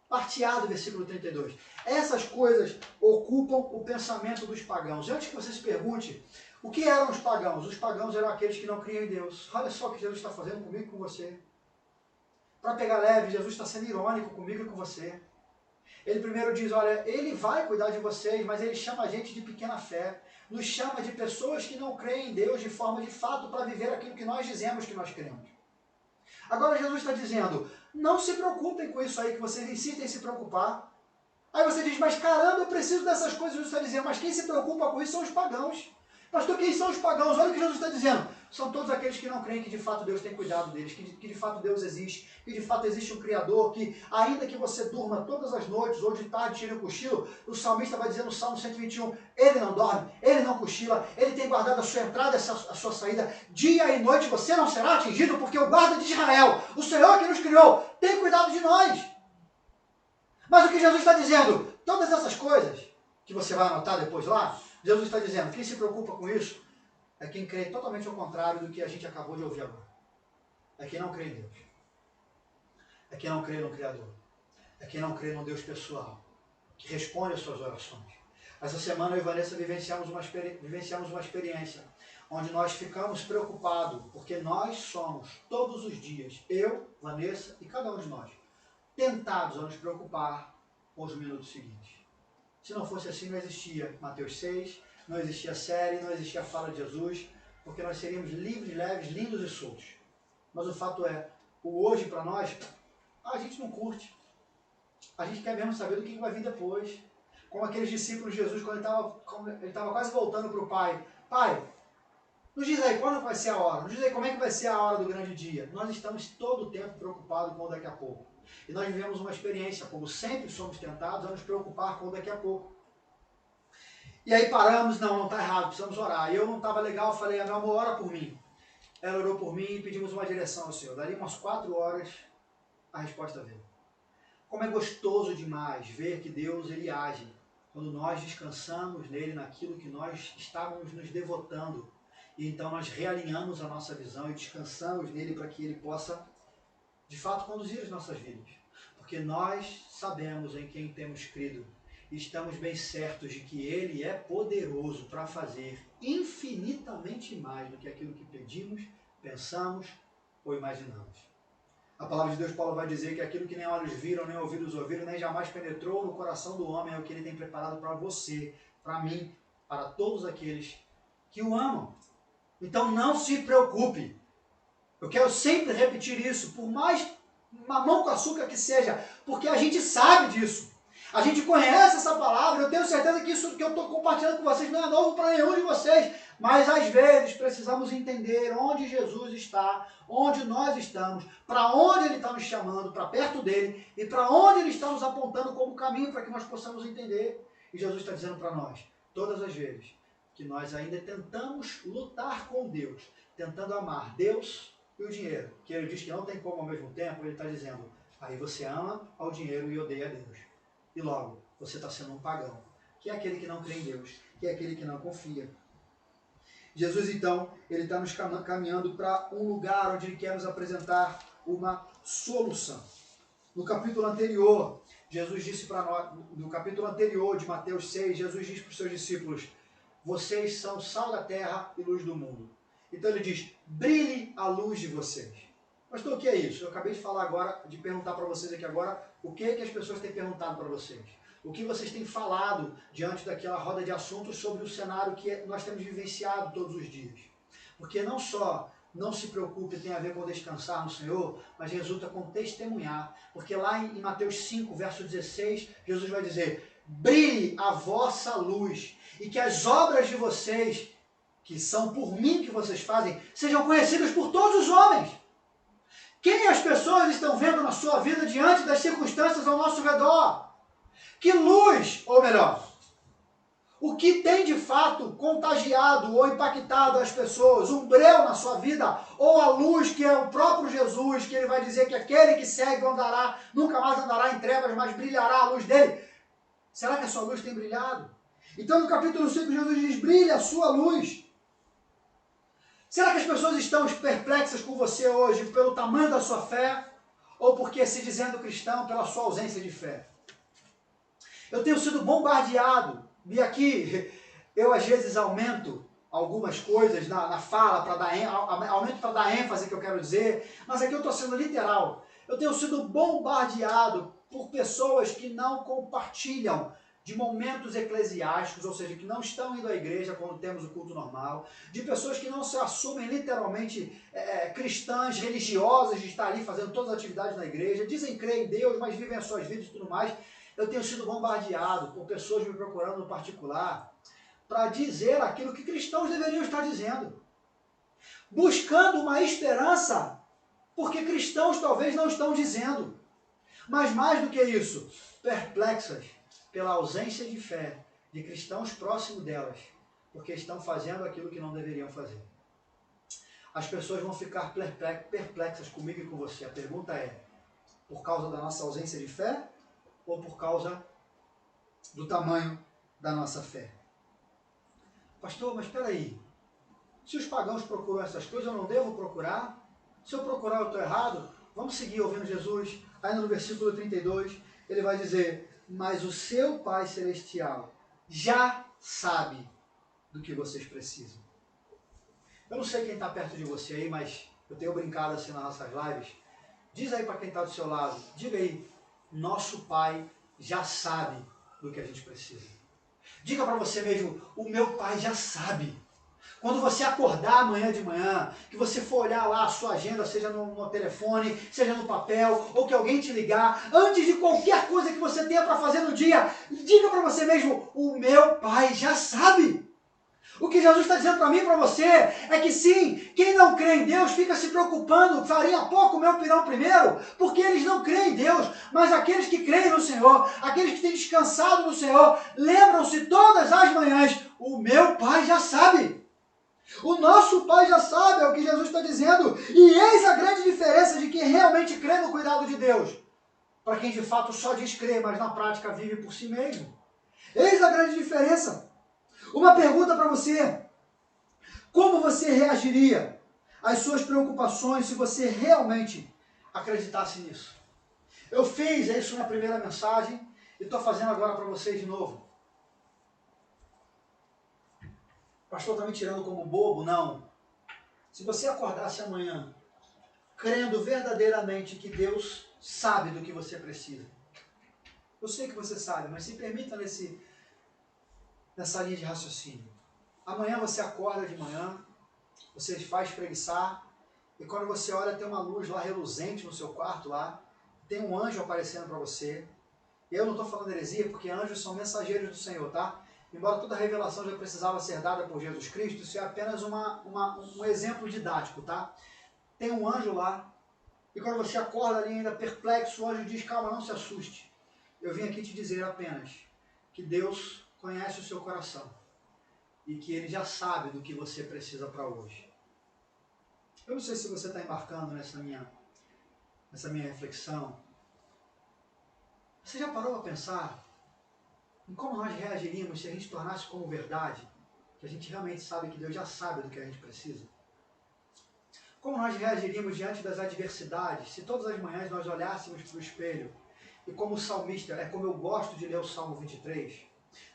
Parteado, versículo 32. Essas coisas ocupam o pensamento dos pagãos. Antes que você se pergunte, o que eram os pagãos? Os pagãos eram aqueles que não criam em Deus. Olha só o que Jesus está fazendo comigo e com você. Para pegar leve, Jesus está sendo irônico comigo e com você. Ele primeiro diz, olha, ele vai cuidar de vocês, mas ele chama a gente de pequena fé. nos chama de pessoas que não creem em Deus de forma de fato para viver aquilo que nós dizemos que nós cremos. Agora Jesus está dizendo, não se preocupem com isso aí que vocês insistem em se preocupar. Aí você diz, mas caramba, eu preciso dessas coisas. Jesus está dizendo, mas quem se preocupa com isso são os pagãos. Pastor, quem são os pagãos? Olha o que Jesus está dizendo. São todos aqueles que não creem que de fato Deus tem cuidado deles, que de fato Deus existe, que de fato existe um Criador, que ainda que você durma todas as noites, ou de tarde tire um cochilo, o salmista vai dizer no Salmo 121, ele não dorme, ele não cochila, ele tem guardado a sua entrada e a sua saída, dia e noite você não será atingido, porque o guarda de Israel, o Senhor que nos criou, tem cuidado de nós. Mas o que Jesus está dizendo? Todas essas coisas, que você vai anotar depois lá, Jesus está dizendo, quem se preocupa com isso é quem crê totalmente ao contrário do que a gente acabou de ouvir agora. É quem não crê em Deus. É quem não crê no Criador. É quem não crê no Deus pessoal, que responde às suas orações. Essa semana eu e Vanessa vivenciamos uma experiência onde nós ficamos preocupados, porque nós somos todos os dias, eu, Vanessa e cada um de nós, tentados a nos preocupar com os minutos seguintes. Se não fosse assim, não existia Mateus 6, não existia série, não existia fala de Jesus, porque nós seríamos livres, leves, lindos e soltos. Mas o fato é, o hoje para nós, a gente não curte. A gente quer mesmo saber do que vai vir depois. Como aqueles discípulos de Jesus, quando ele estava quase voltando para o Pai. Pai, nos diz aí quando vai ser a hora, nos diz aí como é que vai ser a hora do grande dia. Nós estamos todo o tempo preocupados com o daqui a pouco. E nós vivemos uma experiência, como sempre somos tentados, a nos preocupar com o daqui a pouco. E aí paramos, não está errado, precisamos orar. E eu não estava legal, falei, meu amor, ora por mim. Ela orou por mim e pedimos uma direção ao Senhor. Daria umas 4 horas, a resposta veio. Como é gostoso demais ver que Deus, Ele age quando nós descansamos nele, naquilo que nós estávamos nos devotando. E então nós realinhamos a nossa visão e descansamos nele para que Ele possa, de fato, conduzir as nossas vidas. Porque nós sabemos em quem temos crido. E estamos bem certos de que Ele é poderoso para fazer infinitamente mais do que aquilo que pedimos, pensamos ou imaginamos. A palavra de Deus, Paulo vai dizer que aquilo que nem olhos viram, nem ouvidos ouviram, nem jamais penetrou no coração do homem é o que Ele tem preparado para você, para mim, para todos aqueles que o amam. Então não se preocupe. Eu quero sempre repetir isso, por mais mamão com açúcar que seja, porque a gente sabe disso. A gente conhece essa palavra, eu tenho certeza que isso que eu estou compartilhando com vocês não é novo para nenhum de vocês, mas às vezes precisamos entender onde Jesus está, onde nós estamos, para onde Ele está nos chamando, para perto dEle, e para onde Ele está nos apontando como caminho para que nós possamos entender. E Jesus está dizendo para nós, todas as vezes que nós ainda tentamos lutar com Deus, tentando amar Deus e o dinheiro, que Ele diz que não tem como ao mesmo tempo, Ele está dizendo, aí você ama ao dinheiro e odeia a Deus. E logo, você está sendo um pagão, que é aquele que não crê em Deus, que é aquele que não confia. Jesus, então, Ele está nos caminhando para um lugar onde Ele quer nos apresentar uma solução. No capítulo anterior, Jesus disse para nós, no capítulo anterior de Mateus 6, Jesus disse para os seus discípulos, vocês são sal da terra e luz do mundo. Então Ele diz, brilhe a luz de vocês. Pastor, o que é isso? Eu acabei de falar agora, de perguntar para vocês aqui agora, o que é que as pessoas têm perguntado para vocês? O que vocês têm falado diante daquela roda de assuntos sobre o cenário que nós temos vivenciado todos os dias? Porque não só não se preocupe tem a ver com descansar no Senhor, mas resulta com testemunhar. Porque lá em Mateus 5, verso 16, Jesus vai dizer, brilhe a vossa luz e que as obras de vocês, que são por mim que vocês fazem, sejam conhecidas por todos os homens. Quem as pessoas estão vendo na sua vida diante das circunstâncias ao nosso redor? Que luz, ou melhor, o que tem de fato contagiado ou impactado as pessoas? Um breu na sua vida? Ou a luz que é o próprio Jesus, que Ele vai dizer que aquele que segue andará, nunca mais andará em trevas, mas brilhará a luz dele? Será que a sua luz tem brilhado? Então no capítulo 5 Jesus diz, brilha a sua luz. Será que as pessoas estão perplexas com você hoje pelo tamanho da sua fé? Ou porque se dizendo cristão pela sua ausência de fé? Eu tenho sido bombardeado, e aqui eu às vezes aumento algumas coisas na fala, aumento para dar ênfase que eu quero dizer, mas aqui eu estou sendo literal. Eu tenho sido bombardeado por pessoas que não compartilham de momentos eclesiásticos, ou seja, que não estão indo à igreja quando temos o culto normal, de pessoas que não se assumem literalmente cristãs, religiosas, de estar ali fazendo todas as atividades na igreja, dizem crer em Deus, mas vivem as suas vidas e tudo mais. Eu tenho sido bombardeado por pessoas me procurando no particular para dizer aquilo que cristãos deveriam estar dizendo, buscando uma esperança, porque cristãos talvez não estão dizendo. Mas mais do que isso, perplexas pela ausência de fé de cristãos próximos delas, porque estão fazendo aquilo que não deveriam fazer. As pessoas vão ficar perplexas comigo e com você. A pergunta é, por causa da nossa ausência de fé ou por causa do tamanho da nossa fé? Pastor, mas espera aí. Se os pagãos procuram essas coisas, eu não devo procurar? Se eu procurar, eu estou errado? Vamos seguir ouvindo Jesus. Aí no versículo 32, ele vai dizer, mas o seu Pai Celestial já sabe do que vocês precisam. Eu não sei quem está perto de você aí, mas eu tenho brincado assim nas nossas lives. Diz aí para quem está do seu lado, diga aí, nosso Pai já sabe do que a gente precisa. Diga para você mesmo, o meu Pai já sabe. Quando você acordar amanhã de manhã, que você for olhar lá a sua agenda, seja no telefone, seja no papel, ou que alguém te ligar, antes de qualquer coisa que você tenha para fazer no dia, diga para você mesmo, o meu Pai já sabe. O que Jesus está dizendo para mim e para você é que sim, quem não crê em Deus fica se preocupando, farinha pouco, o meu pirão primeiro, porque eles não creem em Deus, mas aqueles que creem no Senhor, aqueles que têm descansado no Senhor, lembram-se todas as manhãs, o meu Pai já sabe. O nosso Pai já sabe, é o que Jesus está dizendo. E eis a grande diferença de quem realmente crê no cuidado de Deus, para quem de fato só diz crer, mas na prática vive por si mesmo. Eis a grande diferença. Uma pergunta para você. Como você reagiria às suas preocupações se você realmente acreditasse nisso? Eu fiz isso na primeira mensagem e estou fazendo agora para vocês de novo. O pastor está me tirando como bobo? Não. Se você acordasse amanhã crendo verdadeiramente que Deus sabe do que você precisa. Eu sei que você sabe, mas se permita nessa linha de raciocínio. Amanhã você acorda de manhã, você faz espreguiçar, e quando você olha tem uma luz lá reluzente no seu quarto lá, tem um anjo aparecendo para você. E eu não estou falando heresia, porque anjos são mensageiros do Senhor, tá? Embora toda a revelação já precisava ser dada por Jesus Cristo, isso é apenas um exemplo didático, tá? Tem um anjo lá, e quando você acorda ali ainda perplexo, o anjo diz, calma, não se assuste. Eu vim aqui te dizer apenas que Deus conhece o seu coração e que Ele já sabe do que você precisa para hoje. Eu não sei se você está embarcando nessa minha reflexão. Você já parou a pensar em como nós reagiríamos se a gente tornasse como verdade, que a gente realmente sabe que Deus já sabe do que a gente precisa? Como nós reagiríamos diante das adversidades, se todas as manhãs nós olhássemos para o espelho, e como o salmista, é como eu gosto de ler o Salmo 23,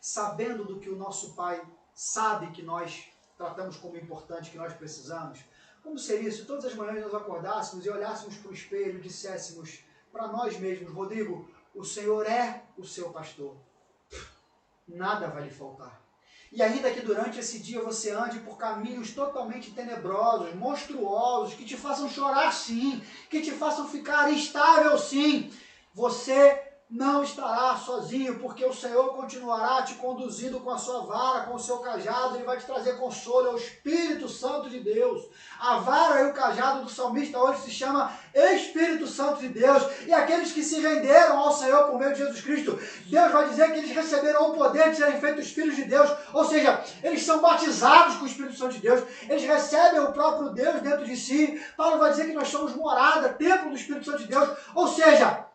sabendo do que o nosso Pai sabe que nós tratamos como importante, que nós precisamos, como seria se todas as manhãs nós acordássemos e olhássemos para o espelho e disséssemos para nós mesmos, Rodrigo, o Senhor é o seu pastor, nada vai lhe faltar. E ainda que durante esse dia você ande por caminhos totalmente tenebrosos, monstruosos, que te façam chorar sim, que te façam ficar instável sim, você não estará sozinho, porque o Senhor continuará te conduzindo com a sua vara, com o seu cajado, Ele vai te trazer consolo, é o Espírito Santo de Deus. A vara e o cajado do salmista hoje se chama Espírito Santo de Deus, e aqueles que se renderam ao Senhor por meio de Jesus Cristo, Deus vai dizer que eles receberam o poder de serem feitos filhos de Deus, ou seja, eles são batizados com o Espírito Santo de Deus, eles recebem o próprio Deus dentro de si. Paulo vai dizer que nós somos morada, templo do Espírito Santo de Deus, ou seja,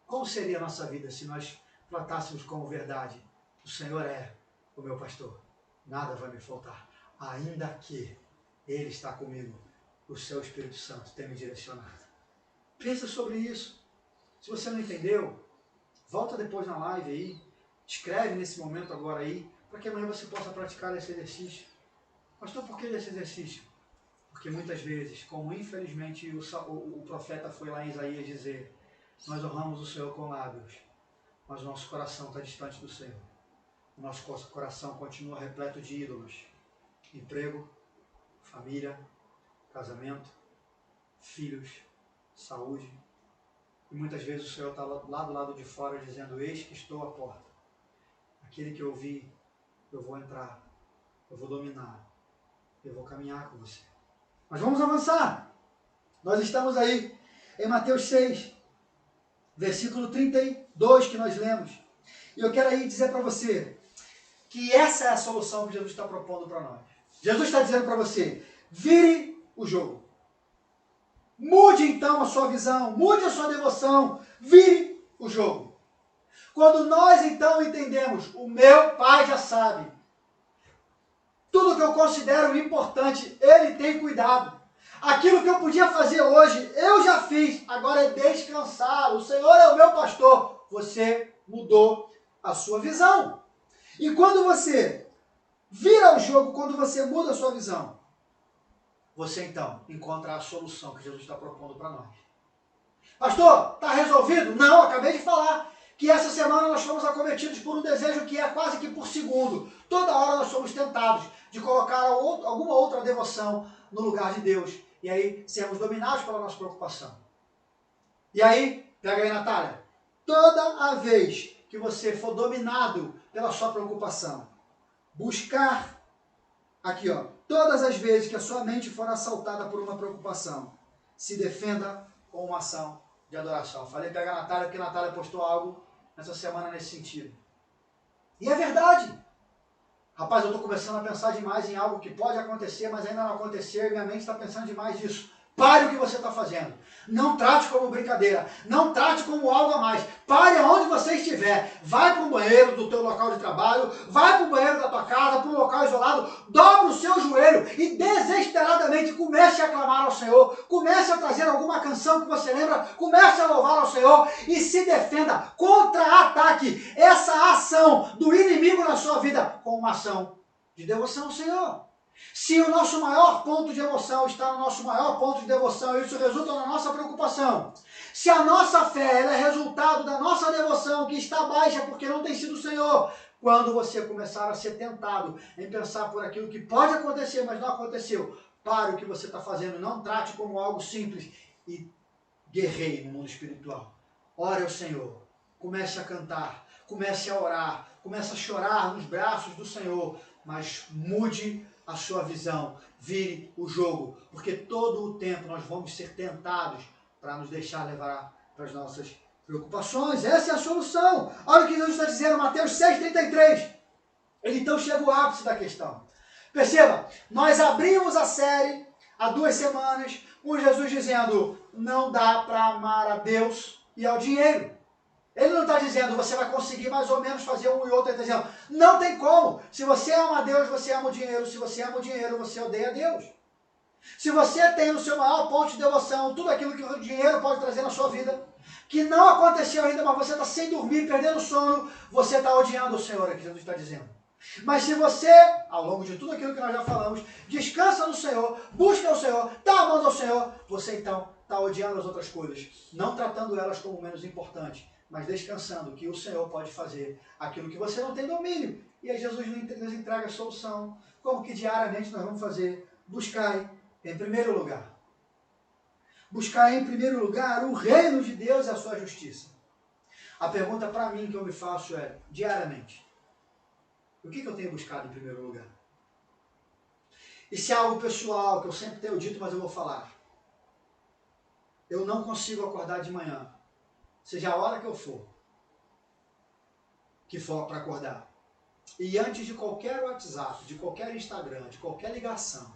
como seria a nossa vida se nós tratássemos como verdade? O Senhor é o meu pastor, nada vai me faltar, ainda que Ele está comigo, o seu Espírito Santo tem me direcionado. Pensa sobre isso. Se você não entendeu, volta depois na live aí, escreve nesse momento agora aí, para que amanhã você possa praticar esse exercício. Pastor, por que esse exercício? Porque muitas vezes, como infelizmente o profeta foi lá em Isaías dizer, nós honramos o Senhor com lábios, mas o nosso coração está distante do Senhor. O nosso coração continua repleto de ídolos. Emprego, família, casamento, filhos, saúde. E muitas vezes o Senhor está lá do lado de fora dizendo: eis que estou à porta. Aquele que eu vi, eu vou entrar, eu vou dominar, eu vou caminhar com você. Mas vamos avançar. Nós estamos aí em Mateus 6, versículo 32 que nós lemos. E eu quero aí dizer para você que essa é a solução que Jesus está propondo para nós. Jesus está dizendo para você: vire o jogo. Mude então a sua visão, mude a sua devoção, vire o jogo. Quando nós então entendemos, o meu Pai já sabe, tudo que eu considero importante, Ele tem cuidado. Aquilo que eu podia fazer hoje, eu já fiz, agora é descansar. O Senhor é o meu pastor. Você mudou a sua visão. E quando você vira o jogo, quando você muda a sua visão, você então encontra a solução que Jesus está propondo para nós. Pastor, está resolvido? Não, acabei de falar que essa semana nós fomos acometidos por um desejo que é quase que por segundo. Toda hora nós somos tentados de colocar alguma outra devoção no lugar de Deus. E aí sermos dominados pela nossa preocupação. E aí, pega aí, Natália, toda a vez que você for dominado pela sua preocupação, buscar, aqui ó, todas as vezes que a sua mente for assaltada por uma preocupação, se defenda com uma ação de adoração. Falei pega a Natália porque a Natália postou algo nessa semana nesse sentido. E é verdade. Rapaz, eu estou começando a pensar demais em algo que pode acontecer, mas ainda não aconteceu e minha mente está pensando demais nisso. Pare o que você está fazendo. Não trate como brincadeira. Não trate como algo a mais. Pare aonde você estiver. Vai para o banheiro do teu local de trabalho. Vai para o banheiro da tua casa, para um local isolado. Dobra o seu joelho e desesperadamente comece a clamar ao Senhor. Comece a trazer alguma canção que você lembra. Comece a louvar ao Senhor e se defenda. Contra-ataque essa ação do inimigo na sua vida com uma ação de devoção ao Senhor. Se o nosso maior ponto de emoção está no nosso maior ponto de devoção, isso resulta na nossa preocupação. Se a nossa fé ela é resultado da nossa devoção, que está baixa porque não tem sido o Senhor, quando você começar a ser tentado em pensar por aquilo que pode acontecer, mas não aconteceu, pare o que você está fazendo, não trate como algo simples e guerreie no mundo espiritual. Ore ao Senhor, comece a cantar, comece a orar, comece a chorar nos braços do Senhor, mas mude a sua visão, vire o jogo, porque todo o tempo nós vamos ser tentados para nos deixar levar para as nossas preocupações. Essa é a solução. Olha o que Jesus está dizendo, Mateus 6,33. Ele então chega ao ápice da questão. Perceba, nós abrimos a série há 2 semanas com Jesus dizendo: não dá para amar a Deus e ao dinheiro. Ele não está dizendo, você vai conseguir mais ou menos fazer um e outro. Ele está dizendo, não tem como. Se você ama a Deus, você ama o dinheiro. Se você ama o dinheiro, você odeia a Deus. Se você tem no seu maior ponto de devoção tudo aquilo que o dinheiro pode trazer na sua vida, que não aconteceu ainda, mas você está sem dormir, perdendo sono, você está odiando o Senhor, é o que Jesus está dizendo. Mas se você, ao longo de tudo aquilo que nós já falamos, descansa no Senhor, busca o Senhor, está amando ao Senhor, você então está odiando as outras coisas, não tratando elas como menos importantes, mas descansando que o Senhor pode fazer aquilo que você não tem domínio. E aí Jesus nos entrega a solução. Como que diariamente nós vamos fazer? Buscai em primeiro lugar. Buscai em primeiro lugar o reino de Deus e a sua justiça. A pergunta para mim que eu me faço é, diariamente, o que eu tenho buscado em primeiro lugar? Isso é algo pessoal que eu sempre tenho dito, mas eu vou falar. Eu não consigo acordar de manhã, seja a hora que eu for para acordar. E antes de qualquer WhatsApp, de qualquer Instagram, de qualquer ligação,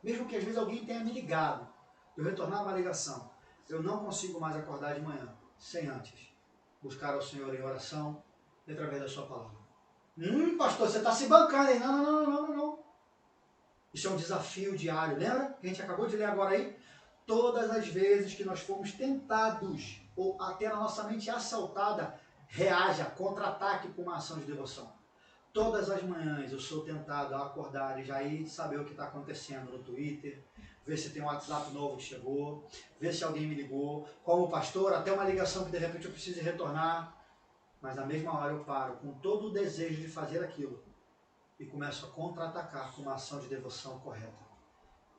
mesmo que às vezes alguém tenha me ligado, eu retornar uma ligação, eu não consigo mais acordar de manhã, sem antes buscar ao Senhor em oração e através da sua palavra. Pastor, você está se bancando aí. Não. Isso é um desafio diário, lembra? Que a gente acabou de ler agora aí. Todas as vezes que nós fomos tentados, ou até a nossa mente assaltada, reaja, contra-ataque com uma ação de devoção. Todas as manhãs eu sou tentado a acordar e já ir saber o que está acontecendo no Twitter, ver se tem um WhatsApp novo que chegou, ver se alguém me ligou, como pastor, até uma ligação que de repente eu preciso retornar. Mas na mesma hora eu paro com todo o desejo de fazer aquilo e começo a contra-atacar com uma ação de devoção correta.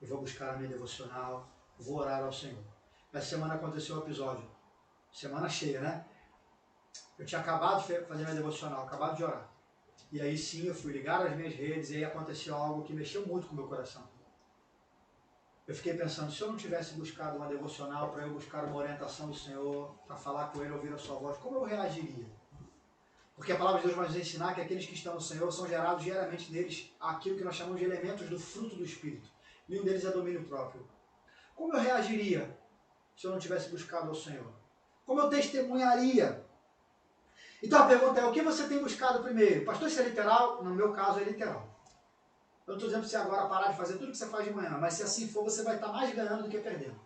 Eu vou buscar a minha devocional, vou orar ao Senhor. Essa semana aconteceu um episódio, semana cheia, né? Eu tinha acabado de fazer minha devocional, acabado de orar. E aí sim eu fui ligar as minhas redes e aí aconteceu algo que mexeu muito com o meu coração. Eu fiquei pensando, se eu não tivesse buscado uma devocional para eu buscar uma orientação do Senhor, para falar com Ele, ouvir a sua voz, como eu reagiria? Porque a palavra de Deus vai nos ensinar que aqueles que estão no Senhor são gerados diariamente neles aquilo que nós chamamos de elementos do fruto do Espírito. E um deles é domínio próprio. Como eu reagiria se eu não tivesse buscado ao Senhor? Como eu testemunharia? Então a pergunta é, o que você tem buscado primeiro? Pastor, isso é literal? No meu caso é literal. Eu não estou dizendo para você agora parar de fazer tudo que você faz de manhã, mas se assim for, você vai estar mais ganhando do que perdendo.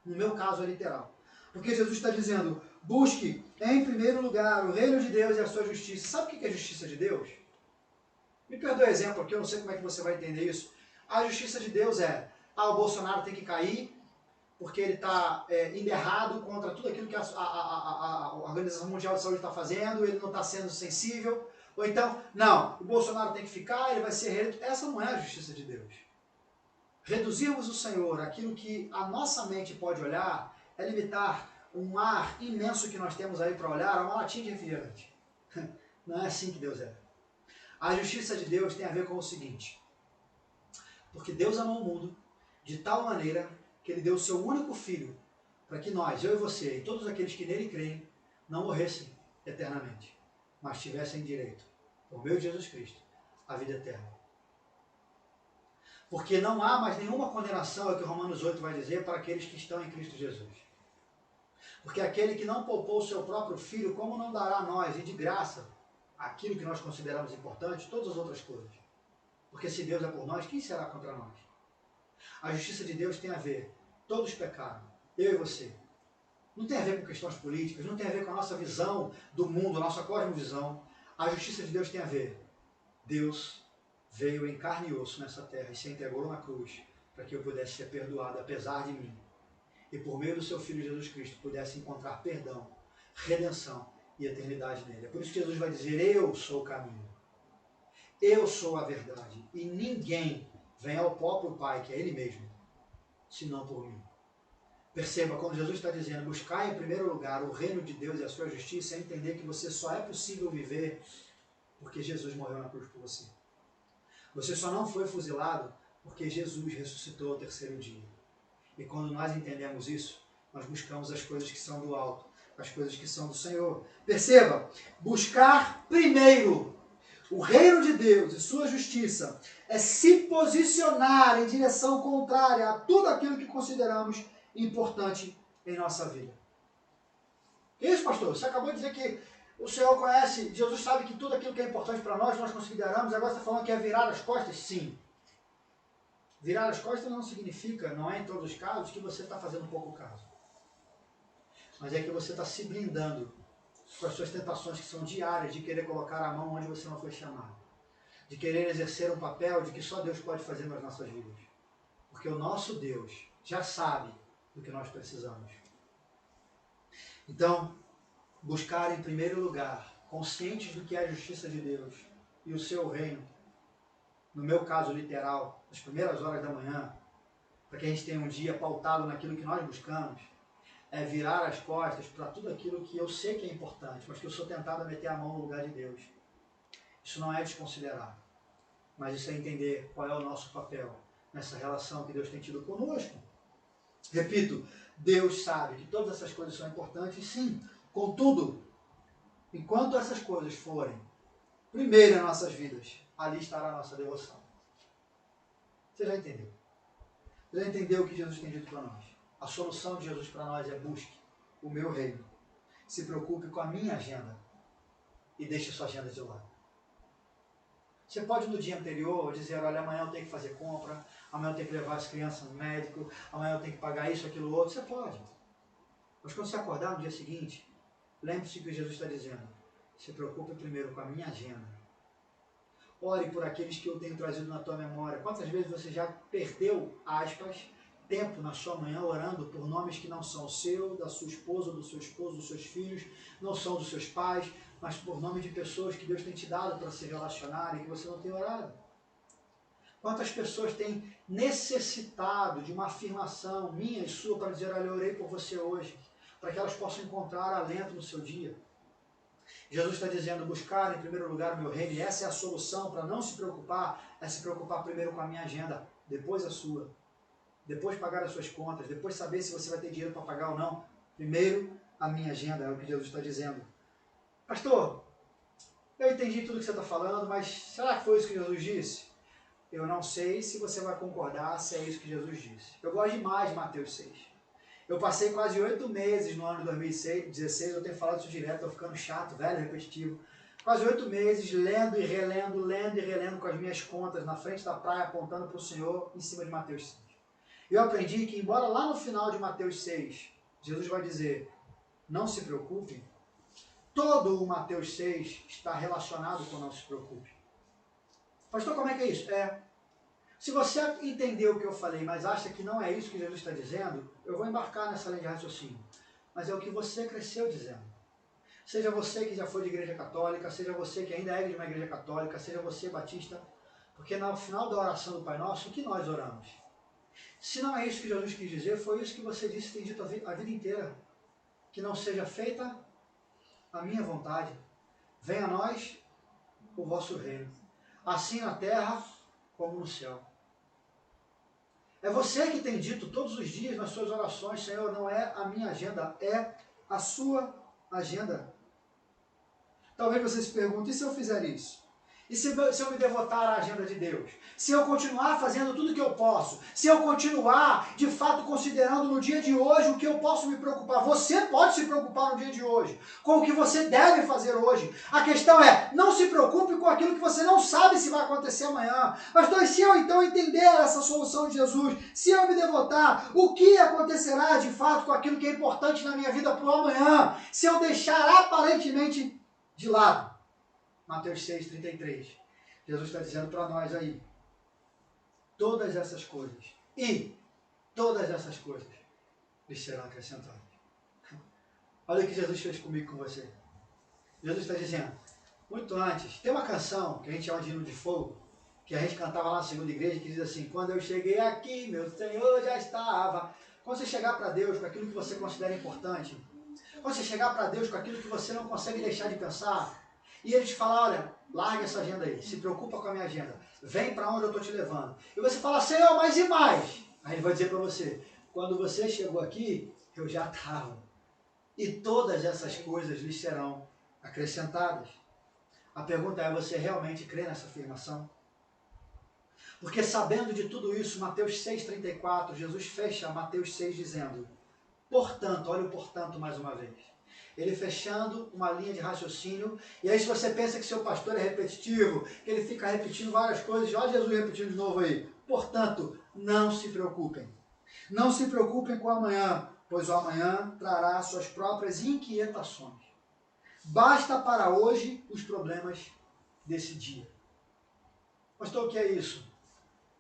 No meu caso é literal. Porque Jesus está dizendo, busque em primeiro lugar o reino de Deus e a sua justiça. Sabe o que é a justiça de Deus? Me perdoe o exemplo aqui, eu não sei como é que você vai entender isso. A justiça de Deus é, o Bolsonaro tem que cair, porque ele está indo errado contra tudo aquilo que a Organização Mundial de Saúde está fazendo, ele não está sendo sensível. Ou então, não, o Bolsonaro tem que ficar, ele vai ser reeleito. Essa não é a justiça de Deus. Reduzirmos o Senhor, aquilo que a nossa mente pode olhar, é limitar um mar imenso que nós temos aí para olhar a uma latinha de refrigerante. Não é assim que Deus é. A justiça de Deus tem a ver com o seguinte, porque Deus amou o mundo de tal maneira que Ele deu o seu único Filho, para que nós, eu e você, e todos aqueles que nele creem, não morressem eternamente, mas tivessem direito, por meio de Jesus Cristo, à vida eterna. Porque não há mais nenhuma condenação, é o que Romanos 8 vai dizer, para aqueles que estão em Cristo Jesus. Porque aquele que não poupou o seu próprio Filho, como não dará a nós, e de graça, aquilo que nós consideramos importante, todas as outras coisas? Porque se Deus é por nós, quem será contra nós? A justiça de Deus tem a ver, todos pecaram, eu e você. Não tem a ver com questões políticas, não tem a ver com a nossa visão do mundo, a nossa cosmovisão. A justiça de Deus tem a ver, Deus veio em carne e osso nessa terra e se entregou na cruz para que eu pudesse ser perdoado apesar de mim. E por meio do seu Filho Jesus Cristo pudesse encontrar perdão, redenção e eternidade nele. É por isso que Jesus vai dizer, eu sou o caminho, eu sou a verdade e ninguém vem ao próprio Pai, que é Ele mesmo, senão por mim. Perceba, quando Jesus está dizendo, buscar em primeiro lugar o reino de Deus e a sua justiça, é entender que você só é possível viver porque Jesus morreu na cruz por você. Você só não foi fuzilado porque Jesus ressuscitou ao terceiro dia. E quando nós entendemos isso, nós buscamos as coisas que são do alto, as coisas que são do Senhor. Perceba, buscar primeiro o reino de Deus e sua justiça é se posicionar em direção contrária a tudo aquilo que consideramos importante em nossa vida. Que isso, pastor? Você acabou de dizer que o Senhor conhece, Jesus sabe que tudo aquilo que é importante para nós, nós consideramos, agora você está falando que é virar as costas? Sim. Virar as costas não significa, não é em todos os casos, que você está fazendo pouco caso. Mas é que você está se blindando com as suas tentações que são diárias, de querer colocar a mão onde você não foi chamado. De querer exercer um papel de que só Deus pode fazer nas nossas vidas. Porque o nosso Deus já sabe do que nós precisamos. Então, buscar em primeiro lugar, conscientes do que é a justiça de Deus e o seu reino, no meu caso literal, nas primeiras horas da manhã, para que a gente tenha um dia pautado naquilo que nós buscamos, é virar as costas para tudo aquilo que eu sei que é importante, mas que eu sou tentado a meter a mão no lugar de Deus. Isso não é desconsiderar, mas isso é entender qual é o nosso papel nessa relação que Deus tem tido conosco. Repito, Deus sabe que todas essas coisas são importantes, sim. Contudo, enquanto essas coisas forem primeiro em nossas vidas, ali estará a nossa devoção. Você já entendeu? Você já entendeu o que Jesus tem dito para nós? A solução de Jesus para nós é busque o meu reino. Se preocupe com a minha agenda e deixe a sua agenda de lado. Você pode no dia anterior dizer, olha, amanhã eu tenho que fazer compra, amanhã eu tenho que levar as crianças no médico, amanhã eu tenho que pagar isso, aquilo, outro. Você pode. Mas quando você acordar no dia seguinte, lembre-se que Jesus está dizendo, se preocupe primeiro com a minha agenda. Ore por aqueles que eu tenho trazido na tua memória. Quantas vezes você já perdeu, aspas, tempo na sua manhã orando por nomes que não são o seu, da sua esposa, do seu esposo, dos seus filhos, não são dos seus pais, mas por nome de pessoas que Deus tem te dado para se relacionar e que você não tem orado. Quantas pessoas têm necessitado de uma afirmação minha e sua para dizer, olha, eu orei por você hoje, para que elas possam encontrar alento no seu dia. Jesus está dizendo, buscar em primeiro lugar o meu reino, e essa é a solução para não se preocupar, é se preocupar primeiro com a minha agenda, depois a sua. Depois pagar as suas contas, depois saber se você vai ter dinheiro para pagar ou não. Primeiro, a minha agenda, é o que Jesus está dizendo. Pastor, eu entendi tudo que você está falando, mas será que foi isso que Jesus disse? Eu não sei se você vai concordar se é isso que Jesus disse. Eu gosto demais de Mateus 6. Eu passei quase 8 meses no ano de 2016, eu tenho falado isso direto, estou ficando chato, velho, repetitivo. Quase 8 meses lendo e relendo com as minhas contas na frente da praia, apontando para o Senhor em cima de Mateus 6. Eu aprendi que, embora lá no final de Mateus 6, Jesus vai dizer, não se preocupe, todo o Mateus 6 está relacionado com não se preocupe. Pastor, como é que é isso? Se você entendeu o que eu falei, mas acha que não é isso que Jesus está dizendo, eu vou embarcar nessa linha de raciocínio. Mas é o que você cresceu dizendo. Seja você que já foi de igreja católica, seja você que ainda é de uma igreja católica, seja você batista, porque no final da oração do Pai Nosso, o que nós oramos? Se não é isso que Jesus quis dizer, foi isso que você disse e tem dito a vida inteira. Que não seja feita a minha vontade. Venha a nós o vosso reino. Assim na terra como no céu. É você que tem dito todos os dias nas suas orações, Senhor, não é a minha agenda, é a sua agenda. Talvez você se pergunte, e se eu fizer isso? E se eu me devotar à agenda de Deus? Se eu continuar fazendo tudo o que eu posso? Se eu continuar, de fato, considerando no dia de hoje o que eu posso me preocupar? Você pode se preocupar no dia de hoje, com o que você deve fazer hoje. A questão é, não se preocupe com aquilo que você não sabe se vai acontecer amanhã. Pastor, se eu então entender essa solução de Jesus, se eu me devotar, o que acontecerá de fato com aquilo que é importante na minha vida para o amanhã? Se eu deixar aparentemente de lado? Mateus 6,33. Jesus está dizendo para nós aí, todas essas coisas lhes serão acrescentadas. Olha o que Jesus fez comigo e com você. Jesus está dizendo, muito antes, tem uma canção que a gente chama de Hino de Fogo, que a gente cantava lá na segunda igreja, que diz assim, quando eu cheguei aqui, meu Senhor já estava. Quando você chegar para Deus com aquilo que você considera importante, quando você chegar para Deus com aquilo que você não consegue deixar de pensar, e ele te fala, olha, larga essa agenda aí, se preocupa com a minha agenda, vem para onde eu estou te levando. E você fala, Senhor, mas e mais? Aí ele vai dizer para você, quando você chegou aqui, eu já estava. E todas essas coisas lhe serão acrescentadas. A pergunta é, você realmente crê nessa afirmação? Porque sabendo de tudo isso, Mateus 6,34, Jesus fecha Mateus 6 dizendo, portanto, olha o portanto mais uma vez. Ele fechando uma linha de raciocínio, e aí se você pensa que seu pastor é repetitivo, que ele fica repetindo várias coisas, olha Jesus repetindo de novo aí. Portanto, não se preocupem. Não se preocupem com o amanhã, pois o amanhã trará suas próprias inquietações. Basta para hoje os problemas desse dia. Pastor, o que é isso?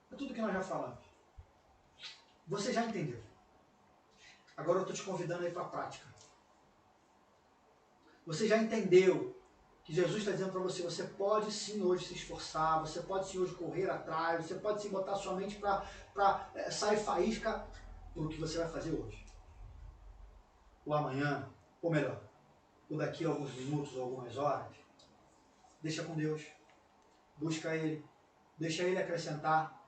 É tudo que nós já falamos. Você já entendeu. Agora eu estou te convidando aí para a prática. Você já entendeu que Jesus está dizendo para você, você pode sim hoje se esforçar, você pode sim hoje correr atrás, você pode sim botar sua mente para sair faísca pelo que você vai fazer hoje. O amanhã, ou melhor, o daqui a alguns minutos ou algumas horas, deixa com Deus, busca Ele, deixa Ele acrescentar,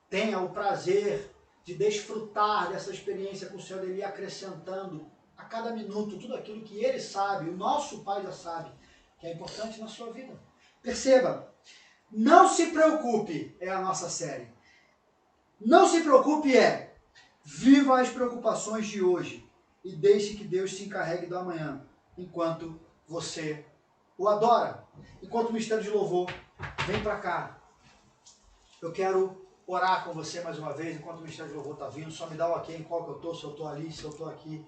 tenha o prazer de desfrutar dessa experiência com o Senhor, dele acrescentando a cada minuto tudo aquilo que Ele sabe, o nosso Pai já sabe, que é importante na sua vida. Perceba, não se preocupe é a nossa série. Não se preocupe viva as preocupações de hoje e deixe que Deus se encarregue do amanhã, enquanto você o adora. Enquanto o Ministério de Louvor vem para cá. Eu quero orar com você mais uma vez, enquanto o Ministério de Louvor está vindo. Só me dá o ok em qual que eu estou, se eu estou ali, se eu estou aqui.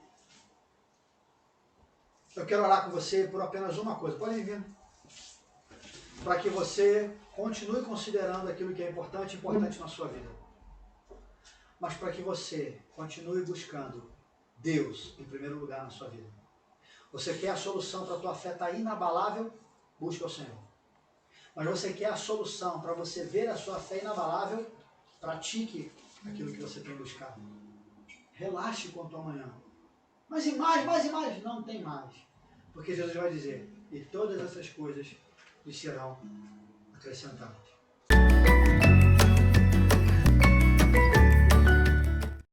Eu quero orar com você por apenas uma coisa. Pode vir. Para que você continue considerando aquilo que é importante na sua vida. Mas para que você continue buscando Deus em primeiro lugar na sua vida. Você quer a solução para a tua fé estar inabalável? Busca o Senhor. Mas você quer a solução para você ver a sua fé inabalável? Pratique aquilo que você tem buscado. Relaxe quanto ao amanhã. Mas e mais, mais e mais? Não tem mais. Porque Jesus vai dizer, e todas essas coisas lhe serão acrescentadas.